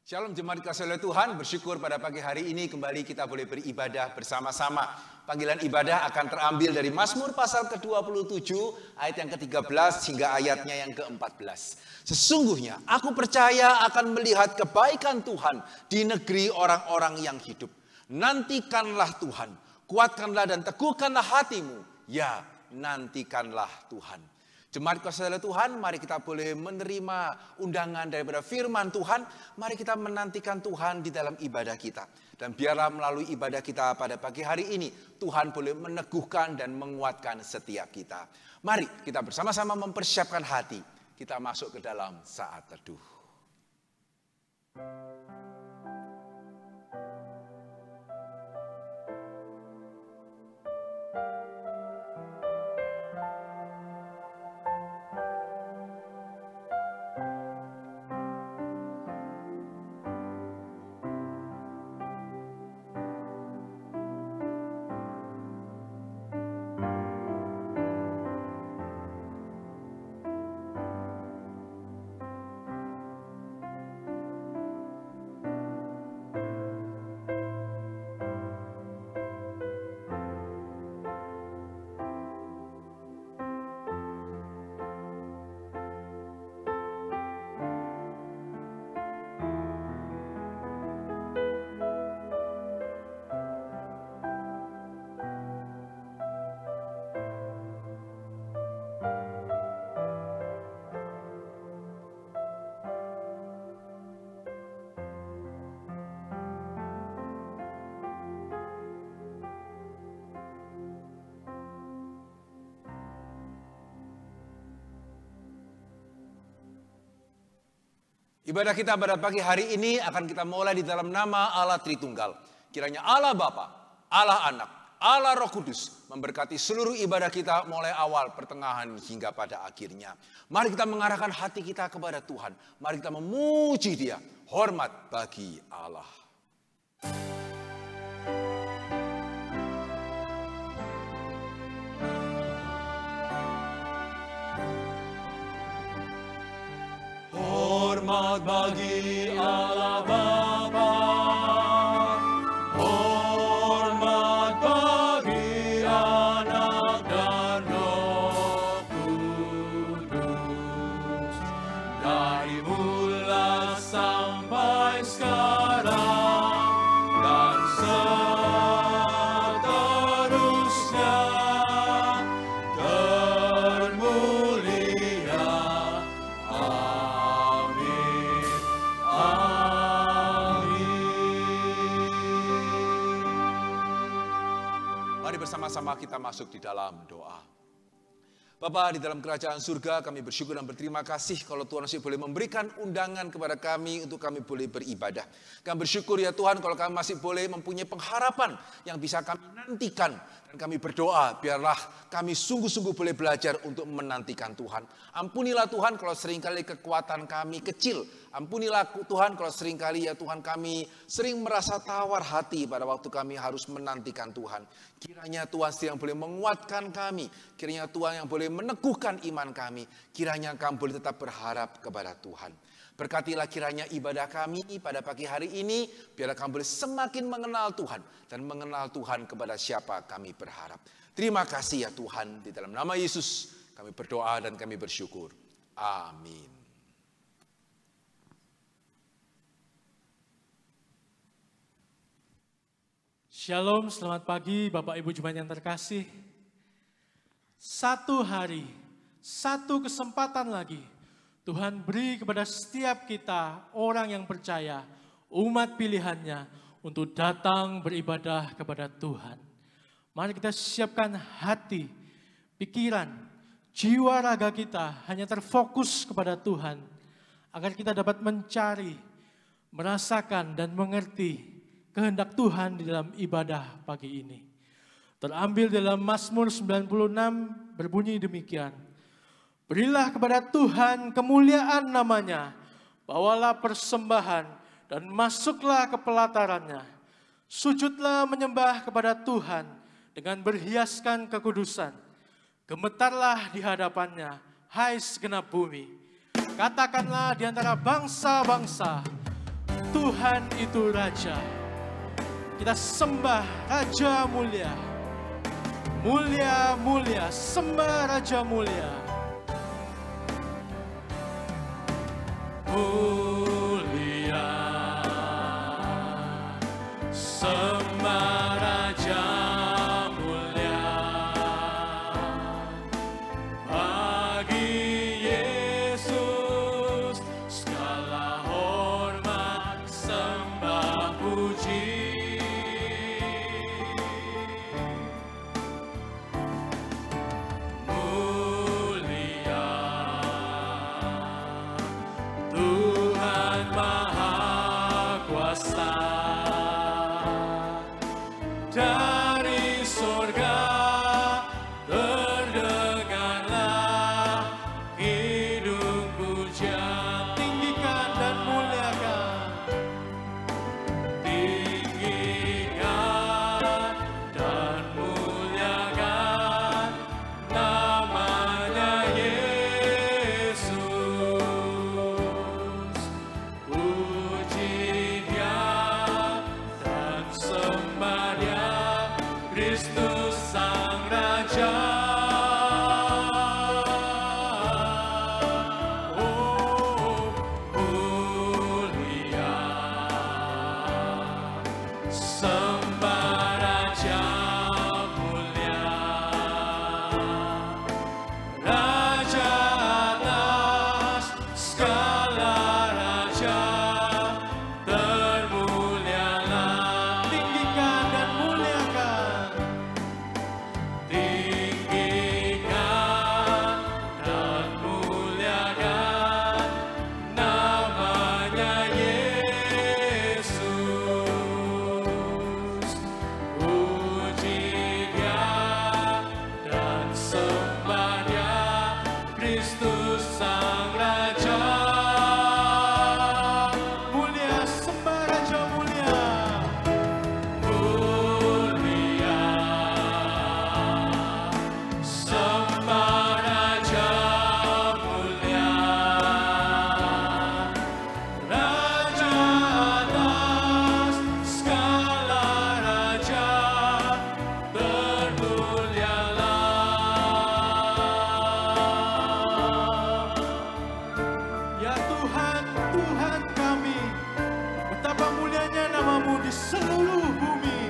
Shalom jemaat kasih oleh Tuhan, bersyukur pada pagi hari ini kembali kita boleh beribadah bersama-sama. Panggilan ibadah akan terambil dari Mazmur pasal ke-27 ayat yang ke-13 hingga ayatnya yang ke-14. Sesungguhnya aku percaya akan melihat kebaikan Tuhan di negeri orang-orang yang hidup. Nantikanlah Tuhan, kuatkanlah dan teguhkanlah hatimu. Ya, nantikanlah Tuhan. Jemaat kasih oleh Tuhan, mari kita boleh menerima undangan daripada firman Tuhan. Mari kita menantikan Tuhan di dalam ibadah kita. Dan biarlah melalui ibadah kita pada pagi hari ini, Tuhan boleh meneguhkan dan menguatkan setiap kita. Mari kita bersama-sama mempersiapkan hati. Kita masuk ke dalam saat teduh. Ibadah kita pada pagi hari ini akan kita mulai di dalam nama Allah Tritunggal. Kiranya Allah Bapa, Allah Anak, Allah Roh Kudus memberkati seluruh ibadah kita mulai awal, pertengahan hingga pada akhirnya. Mari kita mengarahkan hati kita kepada Tuhan. Mari kita memuji Dia. Hormat bagi Allah. Hormat bagi Allah Bapa, hormat bagi Anak dan Roh Kudus, dari mula sampai sekarang dan seterusnya. Bersama-sama kita masuk di dalam doa. Bapa di dalam kerajaan surga, kami bersyukur dan berterima kasih kalau Tuhan masih boleh memberikan undangan kepada kami untuk kami boleh beribadah. Kami bersyukur ya Tuhan kalau kami masih boleh mempunyai pengharapan yang bisa kami nantikan. Dan kami berdoa biarlah kami sungguh-sungguh boleh belajar untuk menantikan Tuhan. Ampunilah Tuhan kalau seringkali kekuatan kami kecil. Ampunilah Tuhan kalau seringkali ya Tuhan kami sering merasa tawar hati pada waktu kami harus menantikan Tuhan. Kiranya Tuhan yang boleh menguatkan kami. Kiranya Tuhan yang boleh meneguhkan iman kami. Kiranya kami boleh tetap berharap kepada Tuhan. Berkatilah kiranya ibadah kami pada pagi hari ini. Biarlah kami boleh semakin mengenal Tuhan. Dan mengenal Tuhan kepada siapa kami berharap. Terima kasih ya Tuhan. Di dalam nama Yesus kami berdoa dan kami bersyukur. Amin. Shalom, selamat pagi Bapak Ibu Jemaat yang terkasih. Satu hari, satu kesempatan lagi Tuhan beri kepada setiap kita orang yang percaya, umat pilihannya untuk datang beribadah kepada Tuhan. Mari kita siapkan hati, pikiran, jiwa raga kita hanya terfokus kepada Tuhan. Agar kita dapat mencari, merasakan dan mengerti kehendak Tuhan di dalam ibadah pagi ini. Terambil dalam Mazmur 96 berbunyi demikian. Berilah kepada Tuhan kemuliaan namanya, bawalah persembahan dan masuklah ke pelatarannya. Sujudlah menyembah kepada Tuhan dengan berhiaskan kekudusan. Gemetarlah di hadapannya, hai segenap bumi. Katakanlah di antara bangsa-bangsa, Tuhan itu Raja. Kita sembah Raja mulia. Mulia, mulia, sembah Raja mulia. Mulia, sembah Raja mulia. Bagi Yesus segala hormat, sembah, puji. Dari surga terdengarlah hidung pujian. Tinggikan dan muliakan, tinggikan dan muliakan namanya Yesus. Puji Dia dan sembah Dia, Kristus Sang Raja. Oh, mulia, sembah Raja mulia. Raja atas segala raja, termulialah. Tinggikan dan muliakan, tinggikan dan muliakan namanya Yesus. Puji Dia dan sembah Dia, Kristus Sang Raja. Mulia, sembah Raja mulia. Mulia, sembah Raja mulia. Raja atas segala raja, termulialah. Ya Tuhan, Tuhan kami, betapa mulianya nama-Mu di seluruh bumi.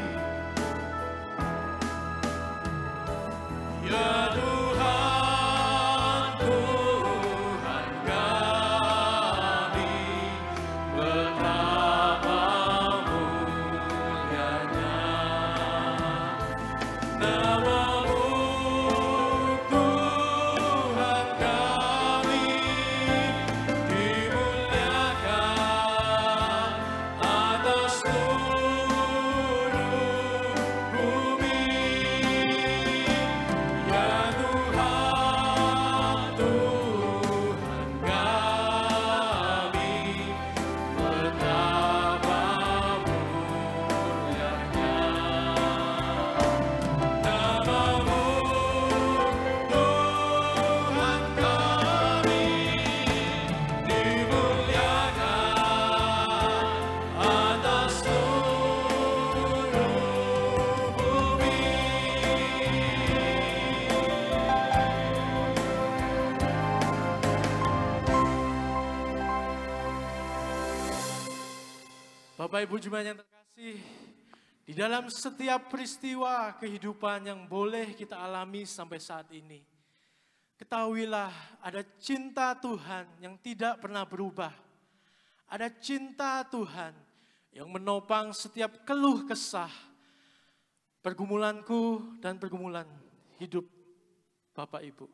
Ya Tuhan, Tuhan kami, betapa mulianya nama-Mu, Tuhan kami, dimuliakan atas seluruh bumi. Ya Tuhan, Tuhan kami, betapa mulianya nama-Mu, Tuhan kami, dimuliakan atas seluruh bumi. Bapak Ibu jemaat yang terkasih, di dalam setiap peristiwa kehidupan yang boleh kita alami sampai saat ini, ketahuilah ada cinta Tuhan yang tidak pernah berubah. Ada cinta Tuhan yang menopang setiap keluh kesah, pergumulanku dan pergumulan hidup Bapak Ibu.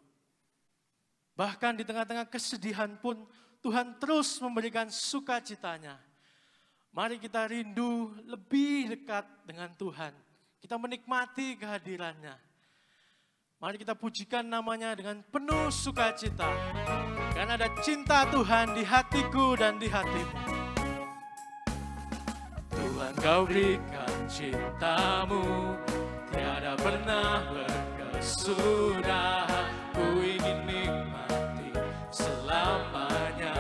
Bahkan di tengah-tengah kesedihan pun Tuhan terus memberikan sukacitanya. Mari kita rindu lebih dekat dengan Tuhan. Kita menikmati kehadirannya. Mari kita pujikan namanya dengan penuh sukacita. Karena ada cinta Tuhan di hatiku dan di hatimu. Tuhan kau berikan cintamu, tiada pernah berkesudahan. Ku ingin nikmati selamanya.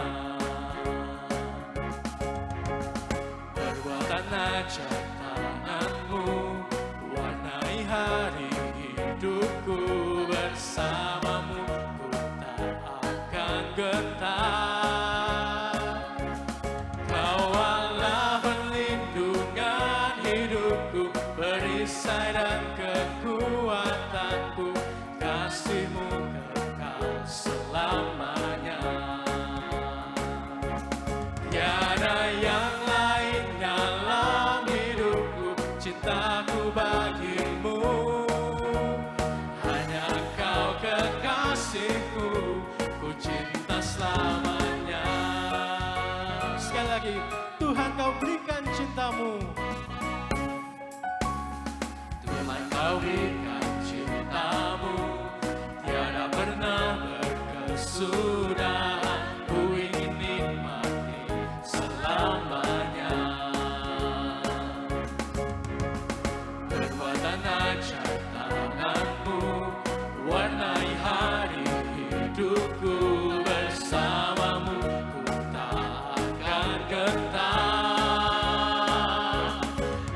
sekali. Tuhan, Kau berikan cinta-Mu. Tuhan, Kau berikan cinta-Mu, tiada pernah berkesudahan. Ku ingin nikmati selamanya. Perbuatan ajaib tangan-Mu warnai hari hidupku. Bersama-Mu ku tak akan gentar.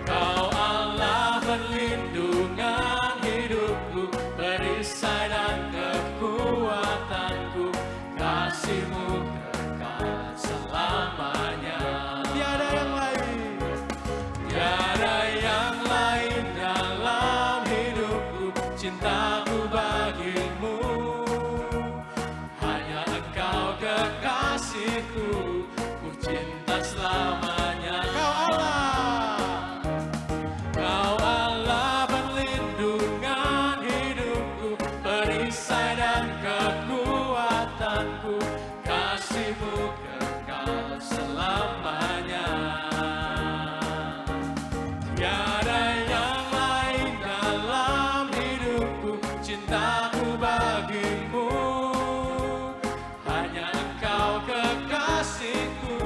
Kau Allah perlindungan hidupku, perisai dan kekuatanku. Kasih-Mu kekal selamanya. Tiada yang lain, tiada yang lain dalam hidupku. Cintaku bagimu, hanya Engkau kekasihku. Ku cinta selamanya. Kau Allah perlindungan hidupku, perisai dan kekuatanku. Kasih-Mu kekal selamanya. Tiada yang lain dalam hidupku. Cintaku bagimu, hanya Engkau kekasihku.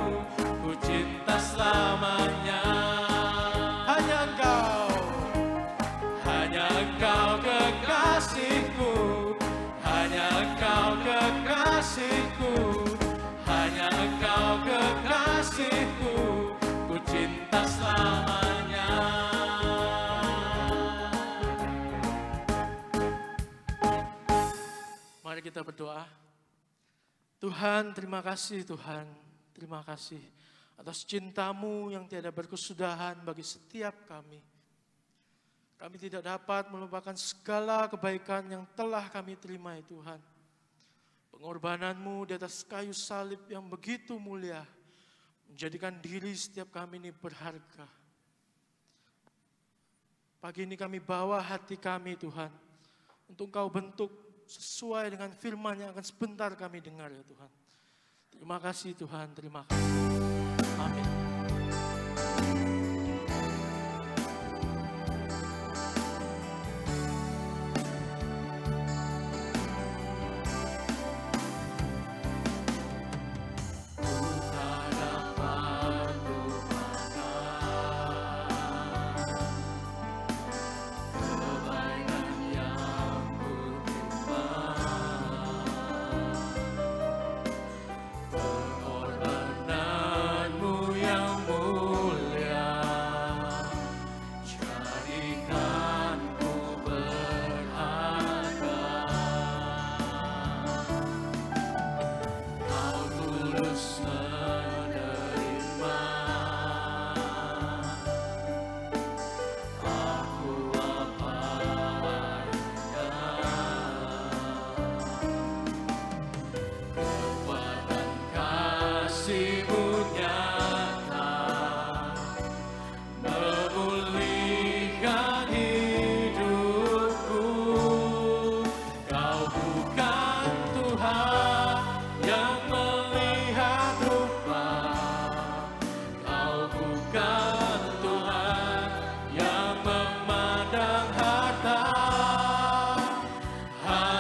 Ku cinta selamanya. Hanya Engkau kekasihku. Hanya Engkau kekasihku. Hanya Engkau kekasihku. Ku cinta selamanya. Mari kita berdoa. Tuhan, terima kasih Tuhan. Terima kasih atas cinta-Mu yang tiada berkesudahan bagi setiap kami. Kami tidak dapat melupakan segala kebaikan yang telah kami terima ya Tuhan. Pengorbanan-Mu di atas kayu salib yang begitu mulia, menjadikan diri setiap kami ini berharga. Pagi ini kami bawa hati kami Tuhan, untuk Kau bentuk sesuai dengan firman yang akan sebentar kami dengar ya Tuhan. Terima kasih Tuhan, terima kasih. Amin.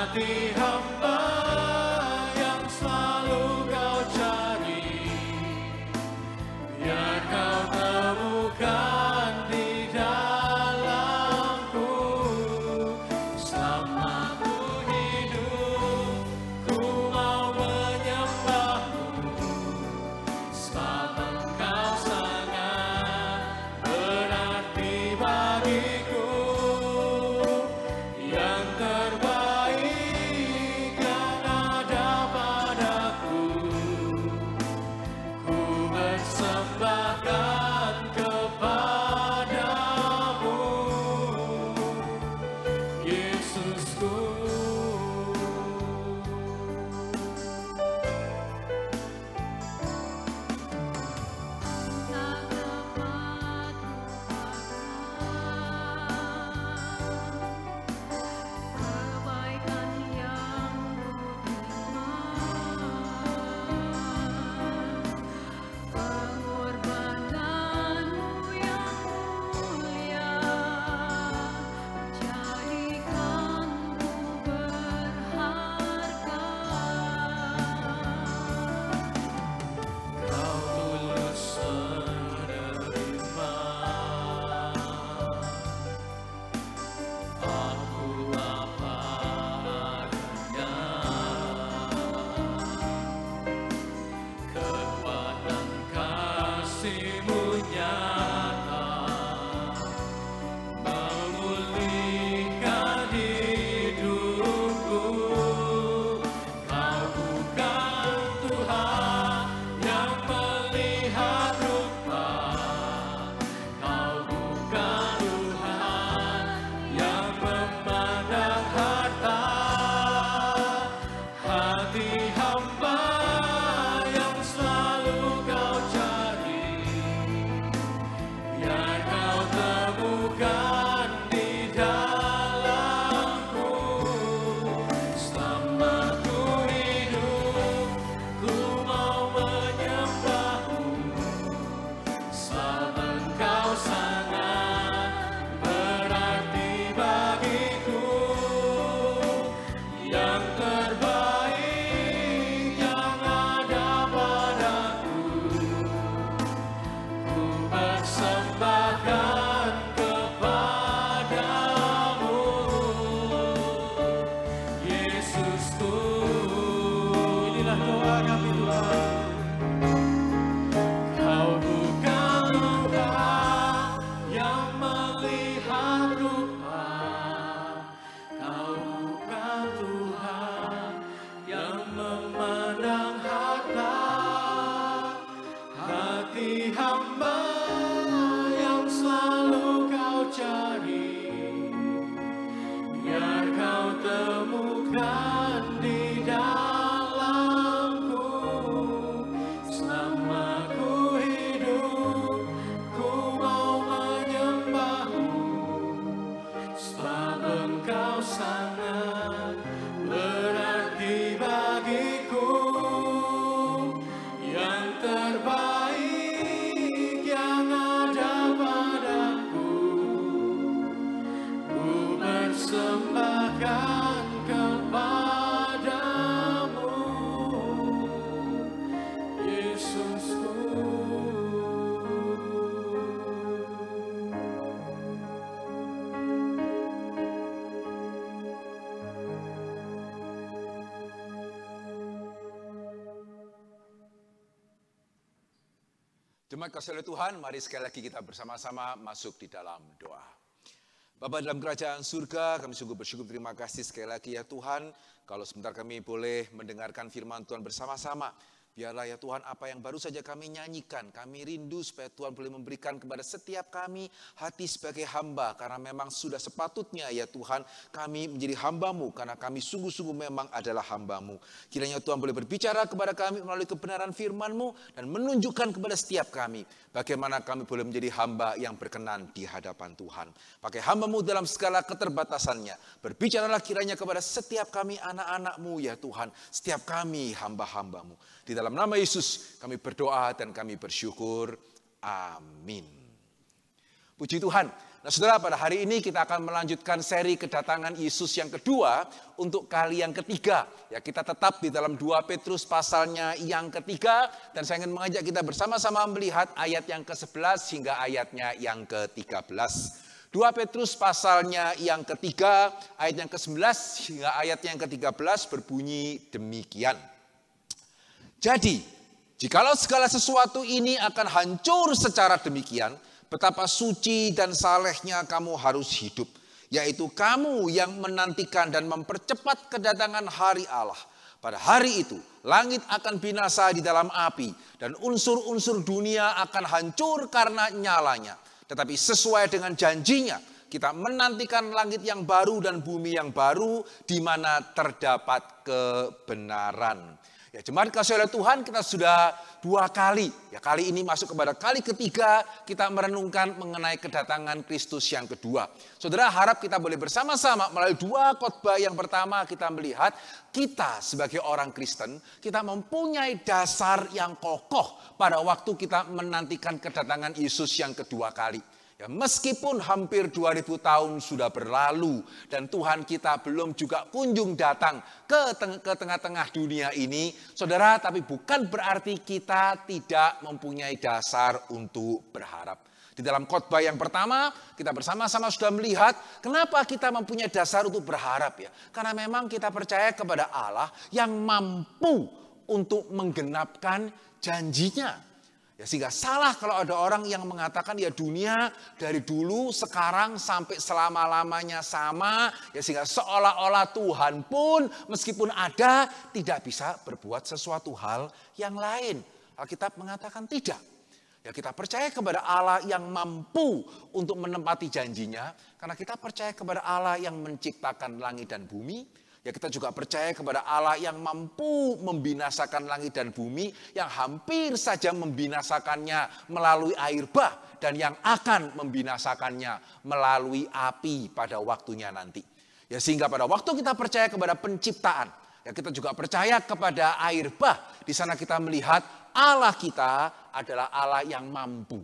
hati hamba yang selalu Kau cari. Jemaat kasih oleh Tuhan, mari sekali lagi kita bersama-sama masuk di dalam doa. Bapa dalam kerajaan surga, kami sungguh bersyukur, terima kasih sekali lagi ya Tuhan. Kalau sebentar kami boleh mendengarkan firman Tuhan bersama-sama. Biarlah ya Tuhan apa yang baru saja kami nyanyikan, kami rindu supaya Tuhan boleh memberikan kepada setiap kami hati sebagai hamba. Karena memang sudah sepatutnya ya Tuhan kami menjadi hamba-Mu, karena kami sungguh-sungguh memang adalah hamba-Mu. Kiranya Tuhan boleh berbicara kepada kami melalui kebenaran firman-Mu dan menunjukkan kepada setiap kami bagaimana kami boleh menjadi hamba yang berkenan di hadapan Tuhan. Pakai hamba-Mu dalam segala keterbatasannya. Berbicaralah kiranya kepada setiap kami anak-anak-Mu ya Tuhan, setiap kami hamba-hamba-Mu. Di dalam nama Yesus kami berdoa dan kami bersyukur. Amin. Puji Tuhan. Nah saudara, pada hari ini kita akan melanjutkan seri kedatangan Yesus yang kedua untuk kali yang ketiga. Ya, kita tetap di dalam 2 Petrus pasalnya yang ketiga. Dan saya ingin mengajak kita bersama-sama melihat ayat yang ke-11 hingga ayatnya yang ke-13. 2 Petrus pasalnya yang ketiga, ayat yang ke-11 hingga ayat yang ke-13 berbunyi demikian. Jadi, jikalau segala sesuatu ini akan hancur secara demikian, betapa suci dan salehnya kamu harus hidup. Yaitu kamu yang menantikan dan mempercepat kedatangan hari Allah. Pada hari itu, langit akan binasa di dalam api, dan unsur-unsur dunia akan hancur karena nyalanya. Tetapi sesuai dengan janjinya, kita menantikan langit yang baru dan bumi yang baru, di mana terdapat kebenaran. Ya, jemaat kasih oleh Tuhan, kita sudah 2 kali. Ya, kali ini masuk kepada kali ketiga kita merenungkan mengenai kedatangan Kristus yang kedua. Saudara, harap kita boleh bersama-sama melalui 2 khotbah. Yang pertama kita melihat kita sebagai orang Kristen, kita mempunyai dasar yang kokoh pada waktu kita menantikan kedatangan Yesus yang kedua kali. Ya, meskipun hampir 2000 tahun sudah berlalu dan Tuhan kita belum juga kunjung datang ke tengah-tengah dunia ini, saudara, tapi bukan berarti kita tidak mempunyai dasar untuk berharap. Di dalam khotbah yang pertama, kita bersama-sama sudah melihat kenapa kita mempunyai dasar untuk berharap ya. Karena memang kita percaya kepada Allah yang mampu untuk menggenapkan janjinya. Ya, sehingga salah kalau ada orang yang mengatakan ya dunia dari dulu sekarang sampai selama-lamanya sama. Ya, sehingga seolah-olah Tuhan pun meskipun ada tidak bisa berbuat sesuatu hal yang lain. Alkitab mengatakan tidak. Ya, kita percaya kepada Allah yang mampu untuk menempati janjinya. Karena kita percaya kepada Allah yang menciptakan langit dan bumi. Ya, kita juga percaya kepada Allah yang mampu membinasakan langit dan bumi, yang hampir saja membinasakannya melalui air bah, dan yang akan membinasakannya melalui api pada waktunya nanti. Ya, sehingga pada waktu kita percaya kepada penciptaan, ya kita juga percaya kepada air bah. Di sana kita melihat Allah kita adalah Allah yang mampu.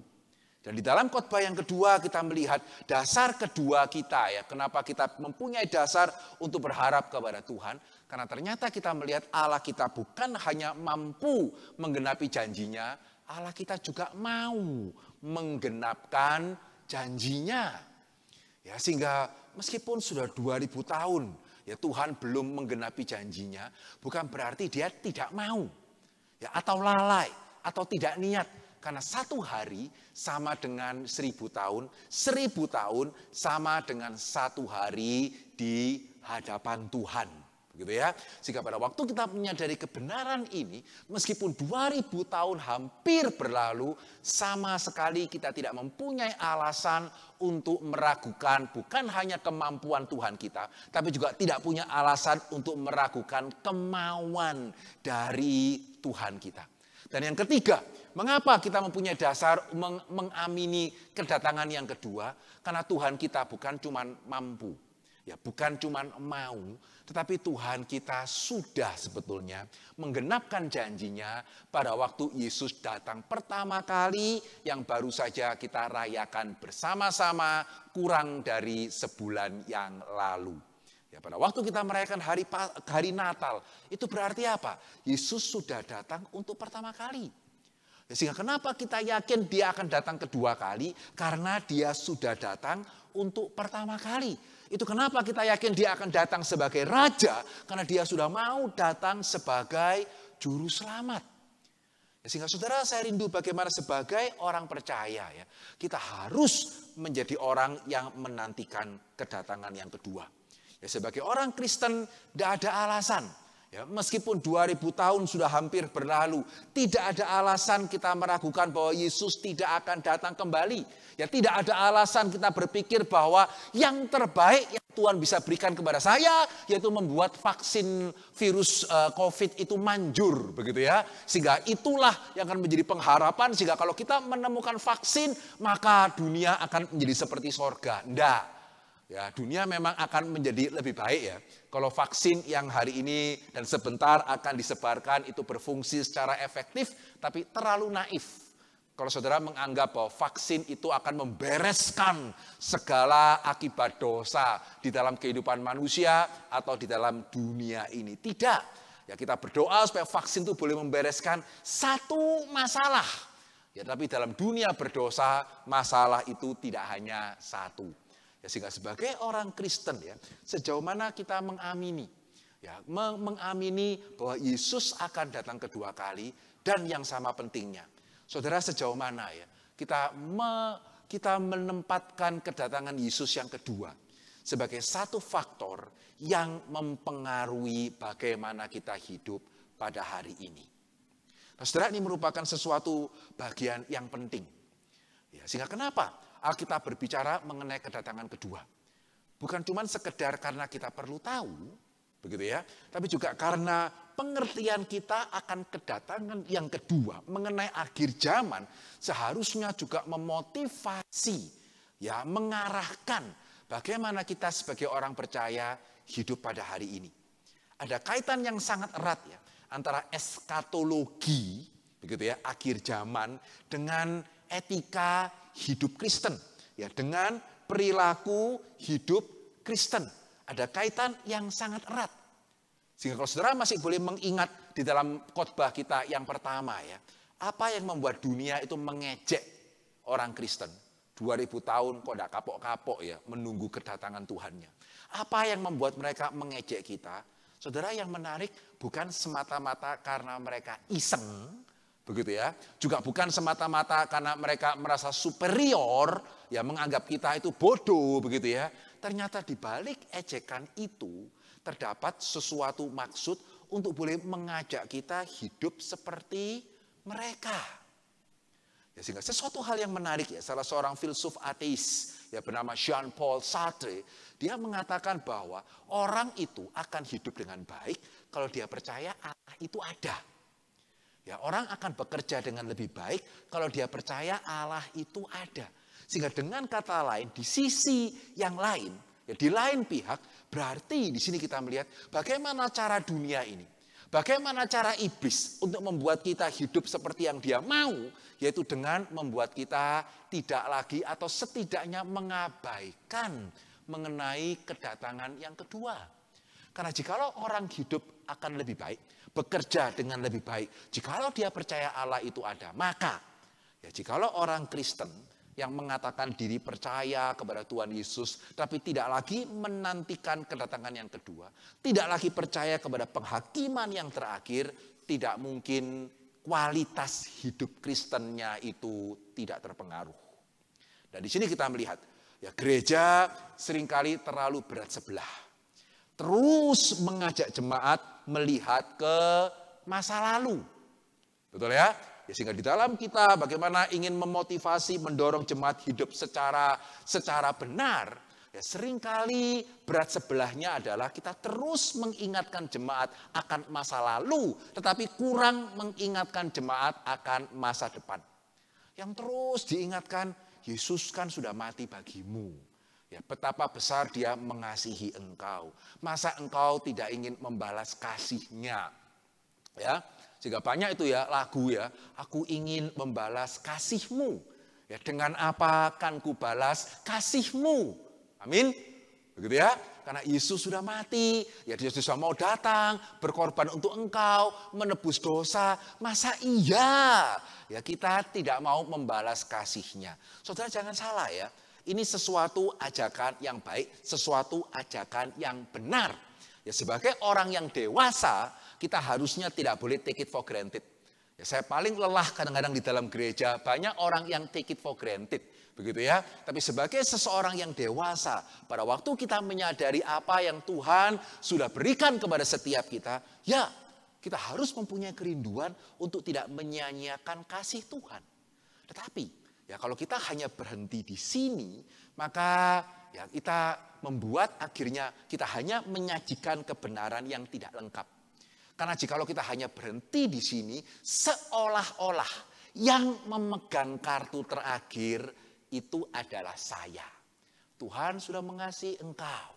Dan di dalam khotbah yang kedua kita melihat dasar kedua kita ya. Kenapa kita mempunyai dasar untuk berharap kepada Tuhan. Karena ternyata kita melihat Allah kita bukan hanya mampu menggenapi janjinya. Allah kita juga mau menggenapkan janjinya. Ya, sehingga meskipun sudah 2000 tahun ya Tuhan belum menggenapi janjinya. Bukan berarti dia tidak mau. Ya, atau lalai atau tidak niat. Karena 1 hari sama dengan 1000 tahun, 1000 tahun sama dengan 1 hari di hadapan Tuhan. Begitu ya. Sehingga pada waktu kita menyadari kebenaran ini, meskipun 2000 tahun hampir berlalu, sama sekali kita tidak mempunyai alasan untuk meragukan bukan hanya kemampuan Tuhan kita, tapi juga tidak punya alasan untuk meragukan kemauan dari Tuhan kita. Dan yang ketiga, mengapa kita mempunyai dasar mengamini kedatangan yang kedua? Karena Tuhan kita bukan cuma mampu, ya bukan cuma mau, tetapi Tuhan kita sudah sebetulnya menggenapkan janjinya pada waktu Yesus datang pertama kali yang baru saja kita rayakan bersama-sama kurang dari sebulan yang lalu. Ya, pada waktu kita merayakan hari Natal, itu berarti apa? Yesus sudah datang untuk pertama kali. Sehingga kenapa kita yakin dia akan datang kedua kali? Karena dia sudah datang untuk pertama kali. Itu kenapa kita yakin dia akan datang sebagai raja? Karena dia sudah mau datang sebagai juru selamat. Sehingga saudara, saya rindu bagaimana sebagai orang percaya ya, kita harus menjadi orang yang menantikan kedatangan yang kedua. Ya, sebagai orang Kristen tidak ada alasan. Ya, meskipun 2000 tahun sudah hampir berlalu, tidak ada alasan kita meragukan bahwa Yesus tidak akan datang kembali. Ya, tidak ada alasan kita berpikir bahwa yang terbaik yang Tuhan bisa berikan kepada saya, yaitu membuat vaksin virus COVID itu manjur, begitu ya. Sehingga itulah yang akan menjadi pengharapan, sehingga kalau kita menemukan vaksin, maka dunia akan menjadi seperti sorga. Enggak. Ya, dunia memang akan menjadi lebih baik ya. Kalau vaksin yang hari ini dan sebentar akan disebarkan itu berfungsi secara efektif, tapi terlalu naif. Kalau saudara menganggap bahwa vaksin itu akan membereskan segala akibat dosa di dalam kehidupan manusia atau di dalam dunia ini. Tidak. Ya, kita berdoa supaya vaksin itu boleh membereskan satu masalah. Ya, tapi dalam dunia berdosa, masalah itu tidak hanya satu. Ya, sehingga sebagai orang Kristen ya, sejauh mana kita mengamini ya, mengamini bahwa Yesus akan datang kedua kali, dan yang sama pentingnya, saudara, sejauh mana ya kita menempatkan kedatangan Yesus yang kedua sebagai satu faktor yang mempengaruhi bagaimana kita hidup pada hari ini. Nah, saudara, ini merupakan sesuatu bagian yang penting. Ya, sehingga kenapa Alkitab berbicara mengenai kedatangan kedua? Bukan cuma sekedar karena kita perlu tahu, begitu ya, tapi juga karena pengertian kita akan kedatangan yang kedua mengenai akhir zaman seharusnya juga memotivasi, ya, mengarahkan bagaimana kita sebagai orang percaya hidup pada hari ini. Ada kaitan yang sangat erat ya antara eskatologi, begitu ya, akhir zaman dengan etika hidup Kristen, ya, dengan perilaku hidup Kristen. Ada kaitan yang sangat erat. Sehingga kalau saudara masih boleh mengingat di dalam khotbah kita yang pertama ya, apa yang membuat dunia itu mengejek orang Kristen? 2000 tahun kok tidak kapok-kapok ya menunggu kedatangan Tuhannya. Apa yang membuat mereka mengejek kita? Saudara, yang menarik bukan semata-mata karena mereka iseng, begitu ya. Juga bukan semata-mata karena mereka merasa superior, ya, menganggap kita itu bodoh, begitu ya. Ternyata di balik ejekan itu terdapat sesuatu maksud untuk boleh mengajak kita hidup seperti mereka. Ya, sehingga sesuatu hal yang menarik ya, salah seorang filsuf ateis ya bernama Jean-Paul Sartre, dia mengatakan bahwa orang itu akan hidup dengan baik kalau dia percaya Allah itu ada. Ya, orang akan bekerja dengan lebih baik kalau dia percaya Allah itu ada. Sehingga dengan kata lain, di sisi yang lain, ya, di lain pihak, berarti di sini kita melihat bagaimana cara dunia ini, bagaimana cara iblis untuk membuat kita hidup seperti yang dia mau, yaitu dengan membuat kita tidak lagi atau setidaknya mengabaikan mengenai kedatangan yang kedua. Karena jikalau orang hidup akan lebih baik, bekerja dengan lebih baik, jikalau dia percaya Allah itu ada, maka ya, jikalau orang Kristen yang mengatakan diri percaya kepada Tuhan Yesus, tapi tidak lagi menantikan kedatangan yang kedua, tidak lagi percaya kepada penghakiman yang terakhir, tidak mungkin kualitas hidup Kristennya itu tidak terpengaruh. Dan di sini kita melihat, ya, gereja seringkali terlalu berat sebelah. Terus mengajak jemaat melihat ke masa lalu. Betul ya? Ya, sehingga di dalam kita bagaimana ingin memotivasi, mendorong jemaat hidup secara benar, ya, seringkali berat sebelahnya adalah kita terus mengingatkan jemaat akan masa lalu, tetapi kurang mengingatkan jemaat akan masa depan. Yang terus diingatkan, Yesus kan sudah mati bagimu. Ya, betapa besar dia mengasihi engkau. Masa engkau tidak ingin membalas kasihnya? Ya, sehingga banyak itu ya lagu ya, aku ingin membalas kasihmu. Ya, dengan apa kan ku balas kasihmu? Amin. Begitu ya, karena Yesus sudah mati, ya dia sudah mau datang, berkorban untuk engkau, menebus dosa. Masa iya, ya kita tidak mau membalas kasih-Nya. Saudara jangan salah ya, ini sesuatu ajakan yang baik, sesuatu ajakan yang benar. Ya sebagai orang yang dewasa, kita harusnya tidak boleh take it for granted. Ya saya paling lelah kadang-kadang di dalam gereja, banyak orang yang take it for granted. Begitu ya, tapi sebagai seseorang yang dewasa, pada waktu kita menyadari apa yang Tuhan sudah berikan kepada setiap kita, ya kita harus mempunyai kerinduan untuk tidak menyia-nyiakan kasih Tuhan. Tetapi ya kalau kita hanya berhenti di sini, maka ya kita membuat akhirnya kita hanya menyajikan kebenaran yang tidak lengkap. Karena jikalau kita hanya berhenti di sini, seolah-olah yang memegang kartu terakhir itu adalah saya. Tuhan sudah mengasihi engkau.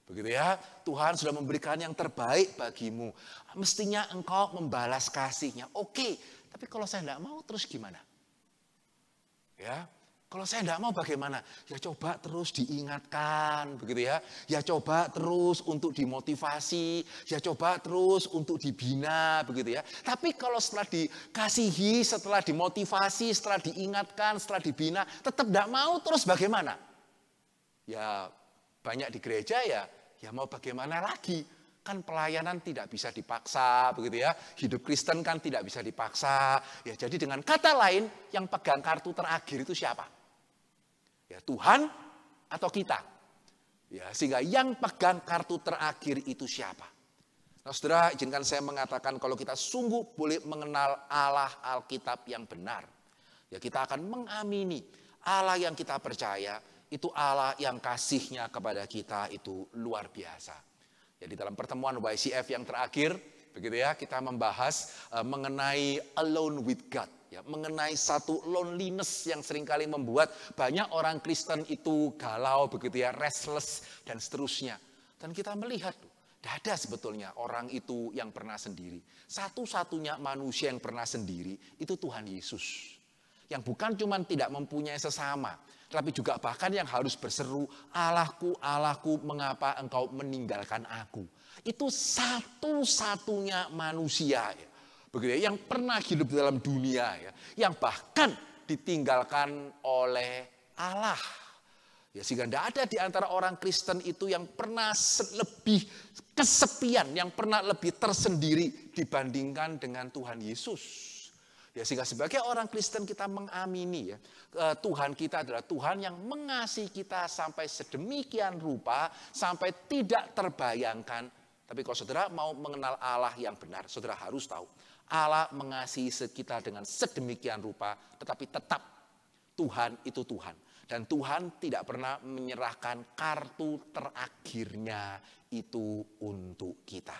Begitu ya, Tuhan sudah memberikan yang terbaik bagimu. Mestinya engkau membalas kasih-Nya. Oke, tapi kalau saya tidak mau terus gimana? Ya, kalau saya tidak mau bagaimana? Ya coba terus diingatkan, begitu ya. Ya coba terus untuk dimotivasi, ya coba terus untuk dibina, begitu ya. Tapi kalau setelah dikasihi, setelah dimotivasi, setelah diingatkan, setelah dibina, tetap tidak mau terus bagaimana? Ya banyak di gereja ya mau bagaimana lagi? Kan pelayanan tidak bisa dipaksa, begitu ya. Hidup Kristen kan tidak bisa dipaksa. Ya jadi dengan kata lain, yang pegang kartu terakhir itu siapa? Ya Tuhan atau kita? Ya sehingga yang pegang kartu terakhir itu siapa? Nah saudara, izinkan saya mengatakan kalau kita sungguh boleh mengenal Allah Alkitab yang benar, ya kita akan mengamini Allah yang kita percaya itu Allah yang kasih-Nya kepada kita itu luar biasa. Ya, di dalam pertemuan YCF yang terakhir, begitu ya, kita membahas mengenai alone with God, ya, mengenai satu loneliness yang seringkali membuat banyak orang Kristen itu galau, begitu ya, restless dan seterusnya. Dan kita melihat, tidak ada sebetulnya orang itu yang pernah sendiri. Satu-satunya manusia yang pernah sendiri itu Tuhan Yesus. Yang bukan cuma tidak mempunyai sesama, tapi juga bahkan yang harus berseru, Allahku, Allahku, mengapa engkau meninggalkan aku. Itu satu-satunya manusia ya, begitu ya, yang pernah hidup dalam dunia ya, yang bahkan ditinggalkan oleh Allah. Ya, sehingga tidak ada di antara orang Kristen itu yang pernah lebih kesepian, yang pernah lebih tersendiri dibandingkan dengan Tuhan Yesus. Ya, sehingga sebagai orang Kristen kita mengamini ya, Tuhan kita adalah Tuhan yang mengasihi kita sampai sedemikian rupa, sampai tidak terbayangkan. Tapi kalau saudara mau mengenal Allah yang benar, saudara harus tahu Allah mengasihi kita dengan sedemikian rupa, tetapi tetap Tuhan itu Tuhan. Dan Tuhan tidak pernah menyerahkan kartu terakhirnya itu untuk kita.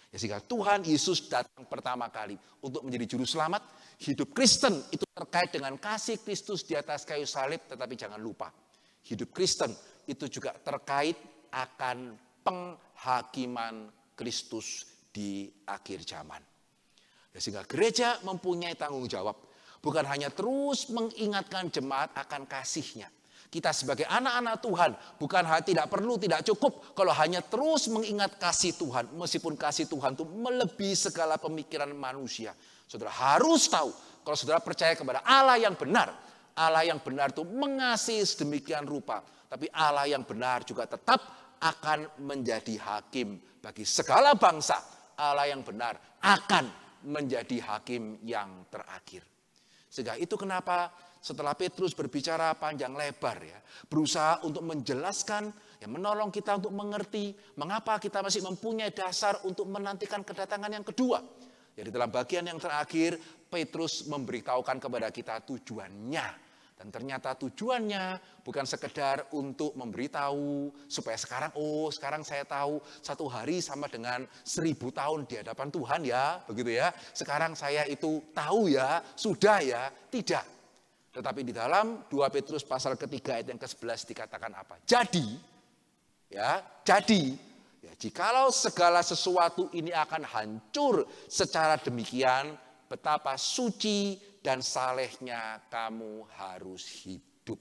Ya, sehingga Tuhan Yesus datang pertama kali untuk menjadi juru selamat. Hidup Kristen itu terkait dengan kasih Kristus di atas kayu salib, tetapi jangan lupa, hidup Kristen itu juga terkait akan penghakiman Kristus di akhir zaman. Ya, sehingga gereja mempunyai tanggung jawab, bukan hanya terus mengingatkan jemaat akan kasih-Nya. Kita sebagai anak-anak Tuhan bukan tidak cukup kalau hanya terus mengingat kasih Tuhan. Meskipun kasih Tuhan itu melebihi segala pemikiran manusia. Saudara harus tahu kalau saudara percaya kepada Allah yang benar. Allah yang benar itu mengasihi sedemikian rupa. Tapi Allah yang benar juga tetap akan menjadi hakim bagi segala bangsa. Allah yang benar akan menjadi hakim yang terakhir. Sehingga itu kenapa setelah Petrus berbicara panjang lebar ya, berusaha untuk menjelaskan, ya, menolong kita untuk mengerti mengapa kita masih mempunyai dasar untuk menantikan kedatangan yang kedua. Jadi dalam bagian yang terakhir Petrus memberitahukan kepada kita tujuannya. Dan ternyata tujuannya bukan sekedar untuk memberitahu supaya sekarang saya tahu 1 hari sama dengan 1000 tahun di hadapan Tuhan ya, begitu ya. Sekarang saya itu tahu ya, sudah ya, tidak. Tetapi di dalam 2 Petrus pasal ketiga ayat yang ke-11 dikatakan apa? Jadi, jikalau segala sesuatu ini akan hancur secara demikian, betapa suci dan salehnya kamu harus hidup.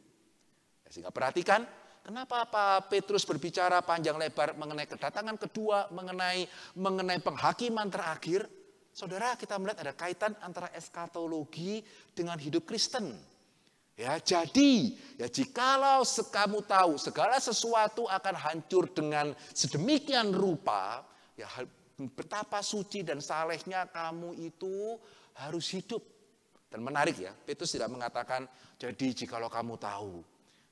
Sehingga perhatikan, Kenapa Pak Petrus berbicara panjang lebar mengenai kedatangan kedua, mengenai penghakiman terakhir? Saudara, kita melihat ada kaitan antara eskatologi dengan hidup Kristen. Ya, jadi ya jikalau kamu tahu segala sesuatu akan hancur dengan sedemikian rupa, ya betapa suci dan salehnya kamu itu harus hidup. Dan menarik ya, Petrus tidak mengatakan, jadi jikalau kamu tahu,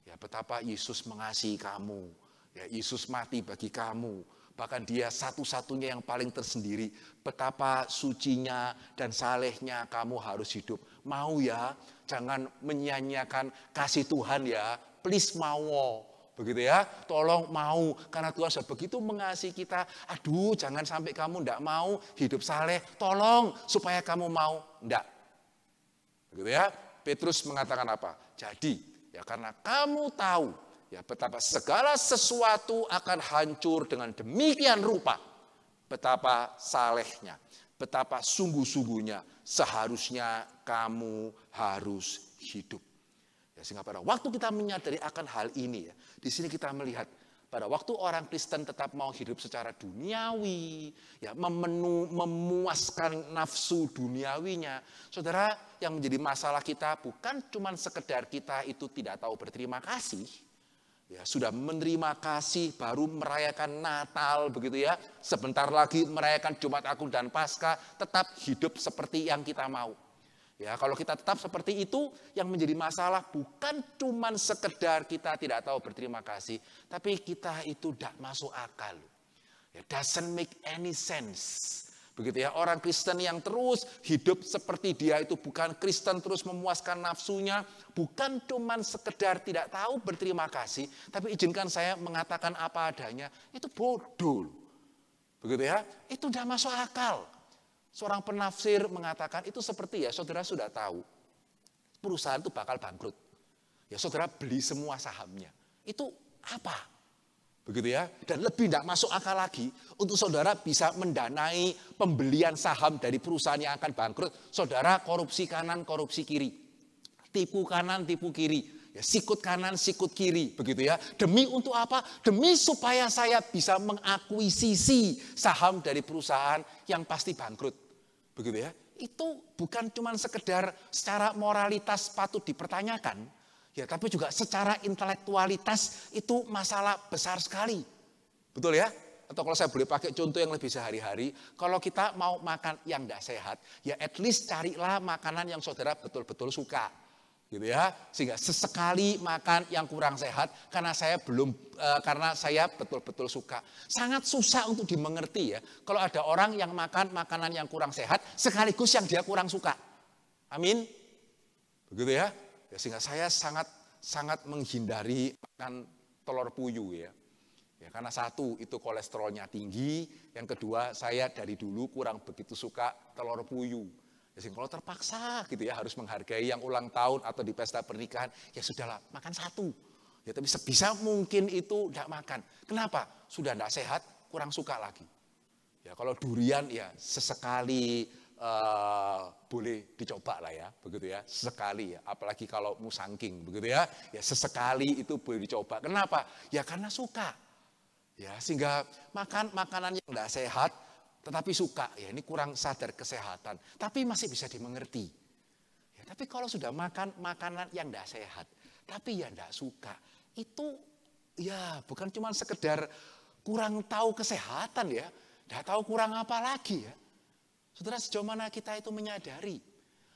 ya betapa Yesus mengasihi kamu, ya Yesus mati bagi kamu, bahkan dia satu-satunya yang paling tersendiri, betapa sucinya dan salehnya kamu harus hidup. Mau ya, jangan menyia-nyiakan kasih Tuhan ya, please mau. Begitu ya, tolong mau, karena Tuhan sudah begitu mengasihi kita. Aduh, jangan sampai kamu enggak mau hidup saleh, tolong supaya kamu mau. Enggak. Begitu ya, Petrus mengatakan apa? Jadi, ya karena kamu tahu, ya betapa segala sesuatu akan hancur dengan demikian rupa. Betapa salehnya, betapa sungguh-sungguhnya seharusnya kamu harus hidup. Ya, sehingga pada waktu kita menyadari akan hal ini ya, di sini kita melihat pada waktu orang Kristen tetap mau hidup secara duniawi, ya memuaskan nafsu duniawinya. Saudara, yang menjadi masalah kita bukan cuma sekedar kita itu tidak tahu berterima kasih, ya sudah menerima kasih baru merayakan Natal begitu ya, sebentar lagi merayakan Jumat Agung dan Paskah, tetap hidup seperti yang kita mau. Ya, kalau kita tetap seperti itu, yang menjadi masalah bukan cuma sekedar kita tidak tahu berterima kasih, tapi kita itu tidak masuk akal. It doesn't make any sense. Begitu ya, orang Kristen yang terus hidup seperti dia itu bukan Kristen, terus memuaskan nafsunya, bukan cuma sekedar tidak tahu berterima kasih, tapi izinkan saya mengatakan apa adanya, itu bodoh. Begitu ya, itu tidak masuk akal. Seorang penafsir mengatakan itu seperti ya saudara sudah tahu perusahaan itu bakal bangkrut. Ya saudara beli semua sahamnya. Itu apa? Begitu ya. Dan lebih tidak masuk akal lagi untuk saudara bisa mendanai pembelian saham dari perusahaan yang akan bangkrut. Saudara korupsi kanan, korupsi kiri. Tipu kanan, tipu kiri. Ya, sikut kanan, sikut kiri. Begitu ya. Demi untuk apa? Demi supaya saya bisa mengakuisisi saham dari perusahaan yang pasti bangkrut. Begitu ya. Itu bukan cuma sekedar secara moralitas patut dipertanyakan, ya, tapi juga secara intelektualitas itu masalah besar sekali. Betul ya? Atau kalau saya boleh pakai contoh yang lebih sehari-hari, kalau kita mau makan yang tidak sehat, ya at least carilah makanan yang saudara betul-betul suka. Gitu ya, sehingga sesekali makan yang kurang sehat karena saya betul-betul suka. Sangat susah untuk dimengerti ya kalau ada orang yang makan makanan yang kurang sehat sekaligus yang dia kurang suka. Amin. Begitu ya. Ya, sehingga saya sangat menghindari makan telur puyuh ya. Ya, karena satu itu kolesterolnya tinggi, yang kedua saya dari dulu kurang begitu suka telur puyuh. Kalau terpaksa gitu ya harus menghargai yang ulang tahun atau di pesta pernikahan, ya sudahlah makan satu. Ya tapi sebisa mungkin itu tidak makan. Kenapa? Sudah tidak sehat, kurang suka lagi. Ya kalau durian ya sesekali boleh dicoba lah ya, begitu ya, sesekali ya. Apalagi kalau musangking begitu ya, ya sesekali itu boleh dicoba. Kenapa? Ya karena suka. Ya sehingga makan makanan yang tidak sehat tetapi suka, ya ini kurang sadar kesehatan, tapi masih bisa dimengerti. Ya, tapi kalau sudah makan makanan yang tidak sehat, tapi ya tidak suka, itu ya bukan cuma sekedar kurang tahu kesehatan ya, tidak tahu kurang apa lagi ya. Saudara, sejauh mana kita itu menyadari,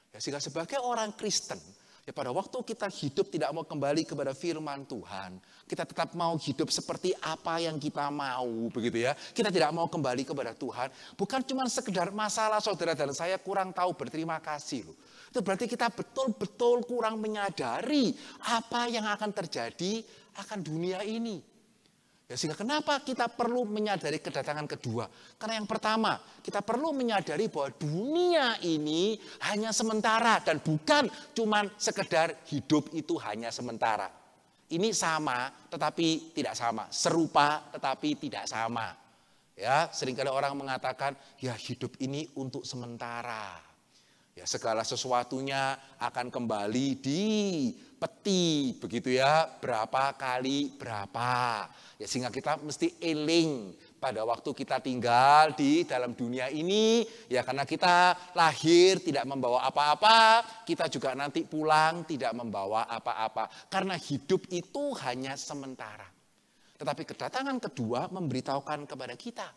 ya sehingga sebagai orang Kristen, ya pada waktu kita hidup tidak mau kembali kepada firman Tuhan, kita tetap mau hidup seperti apa yang kita mau, begitu ya. Kita tidak mau kembali kepada Tuhan, bukan cuma sekedar masalah saudara dan saya kurang tahu berterima kasih loh. Itu berarti kita betul-betul kurang menyadari apa yang akan terjadi akan dunia ini. Ya, sehingga kenapa kita perlu menyadari kedatangan kedua? Karena yang pertama, kita perlu menyadari bahwa dunia ini hanya sementara dan bukan cuma sekedar hidup itu hanya sementara. Ini sama tetapi tidak sama, serupa tetapi tidak sama. Ya, seringkali orang mengatakan, ya hidup ini untuk sementara. Ya, segala sesuatunya akan kembali di peti, begitu ya, berapa kali berapa. Ya, sehingga kita mesti eling pada waktu kita tinggal di dalam dunia ini, ya karena kita lahir tidak membawa apa-apa, kita juga nanti pulang tidak membawa apa-apa. Karena hidup itu hanya sementara. Tetapi kedatangan kedua memberitahukan kepada kita,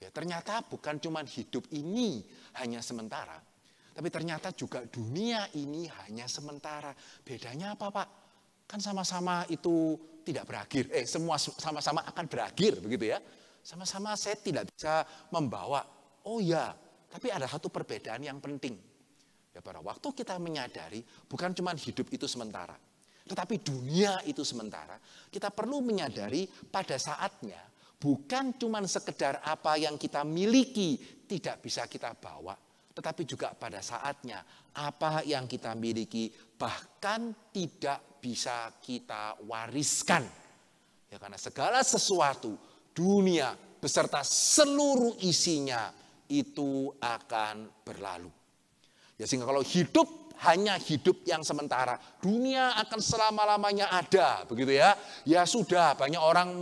ya ternyata bukan cuma hidup ini hanya sementara, tapi ternyata juga dunia ini hanya sementara. Bedanya apa, Pak? Kan sama-sama itu tidak berakhir. Semua sama-sama akan berakhir, begitu ya. Sama-sama saya tidak bisa membawa. Oh ya, tapi ada satu perbedaan yang penting. Ya, pada waktu kita menyadari bukan cuma hidup itu sementara, tetapi dunia itu sementara. Kita perlu menyadari pada saatnya bukan cuma sekedar apa yang kita miliki tidak bisa kita bawa, tetapi juga pada saatnya apa yang kita miliki bahkan tidak bisa kita wariskan. Ya, karena segala sesuatu, dunia beserta seluruh isinya itu akan berlalu. Ya, sehingga kalau hidup hanya hidup yang sementara, dunia akan selama-lamanya ada, begitu ya. Ya sudah, banyak orang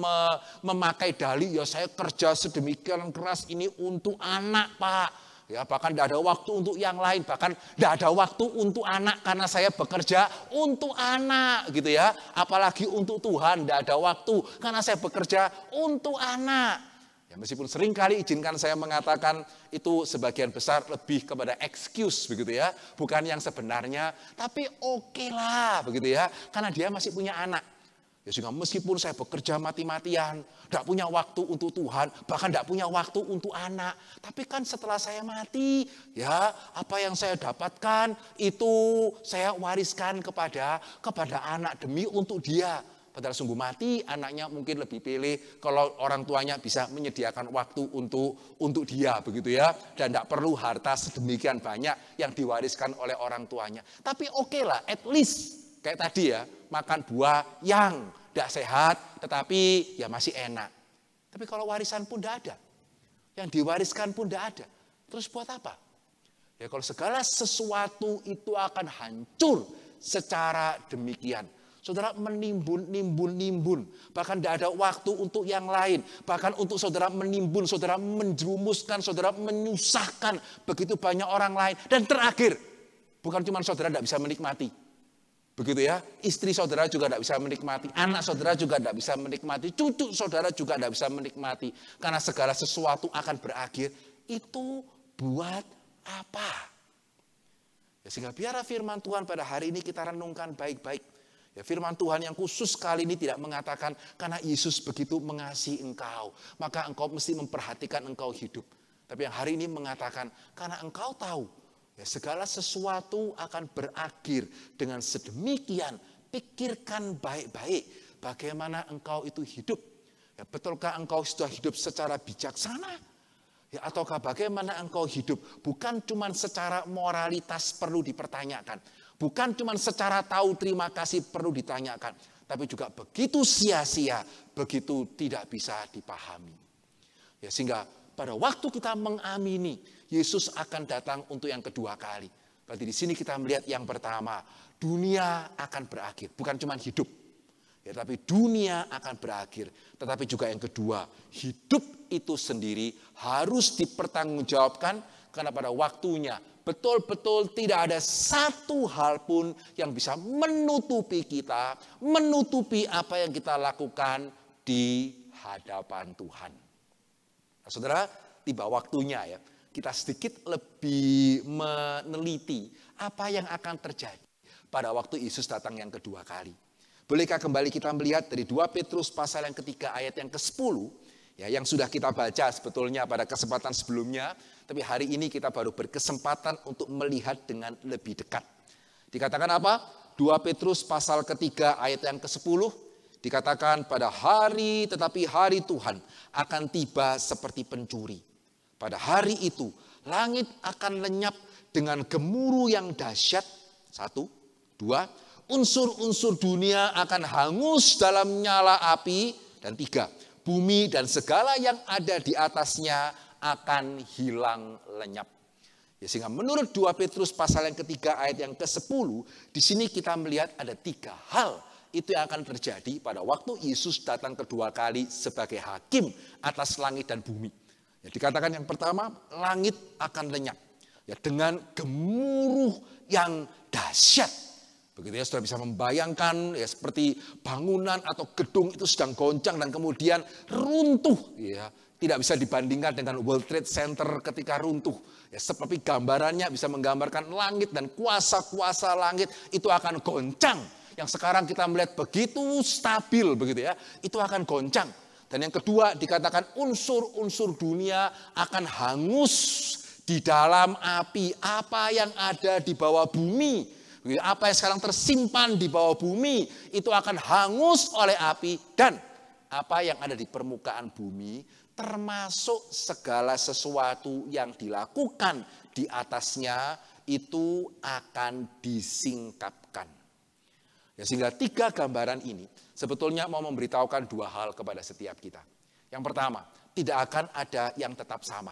memakai dalih, ya saya kerja sedemikian keras ini untuk anak, Pak. Ya, bahkan tidak ada waktu untuk yang lain, bahkan tidak ada waktu untuk anak karena saya bekerja untuk anak, gitu ya. Apalagi untuk Tuhan tidak ada waktu karena saya bekerja untuk anak. Ya, meskipun sering kali izinkan saya mengatakan itu sebagian besar lebih kepada excuse, begitu ya, bukan yang sebenarnya, tapi oke lah, begitu ya, karena dia masih punya anak. Ya, sehingga meskipun saya bekerja mati-matian, tidak punya waktu untuk Tuhan, bahkan tidak punya waktu untuk anak. Tapi kan setelah saya mati, ya apa yang saya dapatkan itu saya wariskan kepada anak demi untuk dia. Padahal sungguh mati, anaknya mungkin lebih pilih kalau orang tuanya bisa menyediakan waktu untuk dia, begitu ya. Dan tidak perlu harta sedemikian banyak yang diwariskan oleh orang tuanya. Tapi oke lah, at least kayak tadi ya, makan buah yang tidak sehat, tetapi ya masih enak. Tapi kalau warisan pun tidak ada, yang diwariskan pun tidak ada, terus buat apa? Ya kalau segala sesuatu itu akan hancur secara demikian. Saudara menimbun, bahkan tidak ada waktu untuk yang lain. Bahkan untuk saudara menimbun, saudara menjerumuskan, saudara menyusahkan begitu banyak orang lain. Dan terakhir, bukan cuma saudara tidak bisa menikmati. Begitu ya, istri saudara juga tidak bisa menikmati, anak saudara juga tidak bisa menikmati, cucu saudara juga tidak bisa menikmati. Karena segala sesuatu akan berakhir, itu buat apa? Ya, sehingga biar firman Tuhan pada hari ini kita renungkan baik-baik. Ya, firman Tuhan yang khusus kali ini tidak mengatakan karena Yesus begitu mengasihi engkau, maka engkau mesti memperhatikan engkau hidup. Tapi yang hari ini mengatakan karena engkau tahu, ya, segala sesuatu akan berakhir dengan sedemikian. Pikirkan baik-baik bagaimana engkau itu hidup. Ya, betulkah engkau sudah hidup secara bijaksana? Ya, ataukah bagaimana engkau hidup? Bukan cuma secara moralitas perlu dipertanyakan. Bukan cuma secara tahu terima kasih perlu ditanyakan. Tapi juga begitu sia-sia, begitu tidak bisa dipahami. Ya, sehingga pada waktu kita mengamini Yesus akan datang untuk yang kedua kali. Berarti di sini kita melihat yang pertama, dunia akan berakhir, bukan cuma hidup. Ya, tapi dunia akan berakhir. Tetapi juga yang kedua, hidup itu sendiri harus dipertanggungjawabkan karena pada waktunya betul-betul tidak ada satu hal pun yang bisa menutupi kita, menutupi apa yang kita lakukan di hadapan Tuhan. Nah, saudara, tiba waktunya ya. Kita sedikit lebih meneliti apa yang akan terjadi pada waktu Yesus datang yang kedua kali. Bolehkah kembali kita melihat dari 2 Petrus pasal yang ketiga ayat yang ke-10, ya, yang sudah kita baca sebetulnya pada kesempatan sebelumnya, tapi hari ini kita baru berkesempatan untuk melihat dengan lebih dekat. Dikatakan apa? 2 Petrus pasal ketiga ayat yang ke-10, dikatakan pada hari tetapi hari Tuhan akan tiba seperti pencuri. Pada hari itu langit akan lenyap dengan gemuruh yang dahsyat. 1, 2, unsur-unsur dunia akan hangus dalam nyala api. Dan 3, bumi dan segala yang ada di atasnya akan hilang lenyap. Ya, sehingga menurut 2 Petrus pasal yang ketiga ayat yang ke-10, di sini kita melihat ada 3 hal itu yang akan terjadi pada waktu Yesus datang kedua kali sebagai hakim atas langit dan bumi. Ya, dikatakan yang pertama, langit akan lenyap. Ya, dengan gemuruh yang dahsyat. Begitu ya, saudara bisa membayangkan ya, seperti bangunan atau gedung itu sedang goncang dan kemudian runtuh. Ya, tidak bisa dibandingkan dengan World Trade Center ketika runtuh. Ya, seperti gambarannya bisa menggambarkan langit dan kuasa-kuasa langit itu akan goncang. Yang sekarang kita melihat begitu stabil begitu ya, itu akan goncang. Dan yang kedua dikatakan unsur-unsur dunia akan hangus di dalam api. Apa yang ada di bawah bumi, apa yang sekarang tersimpan di bawah bumi, itu akan hangus oleh api. Dan apa yang ada di permukaan bumi, termasuk segala sesuatu yang dilakukan di atasnya, itu akan disingkapkan. Ya, sehingga 3 gambaran ini sebetulnya mau memberitahukan 2 hal kepada setiap kita. Yang pertama, tidak akan ada yang tetap sama.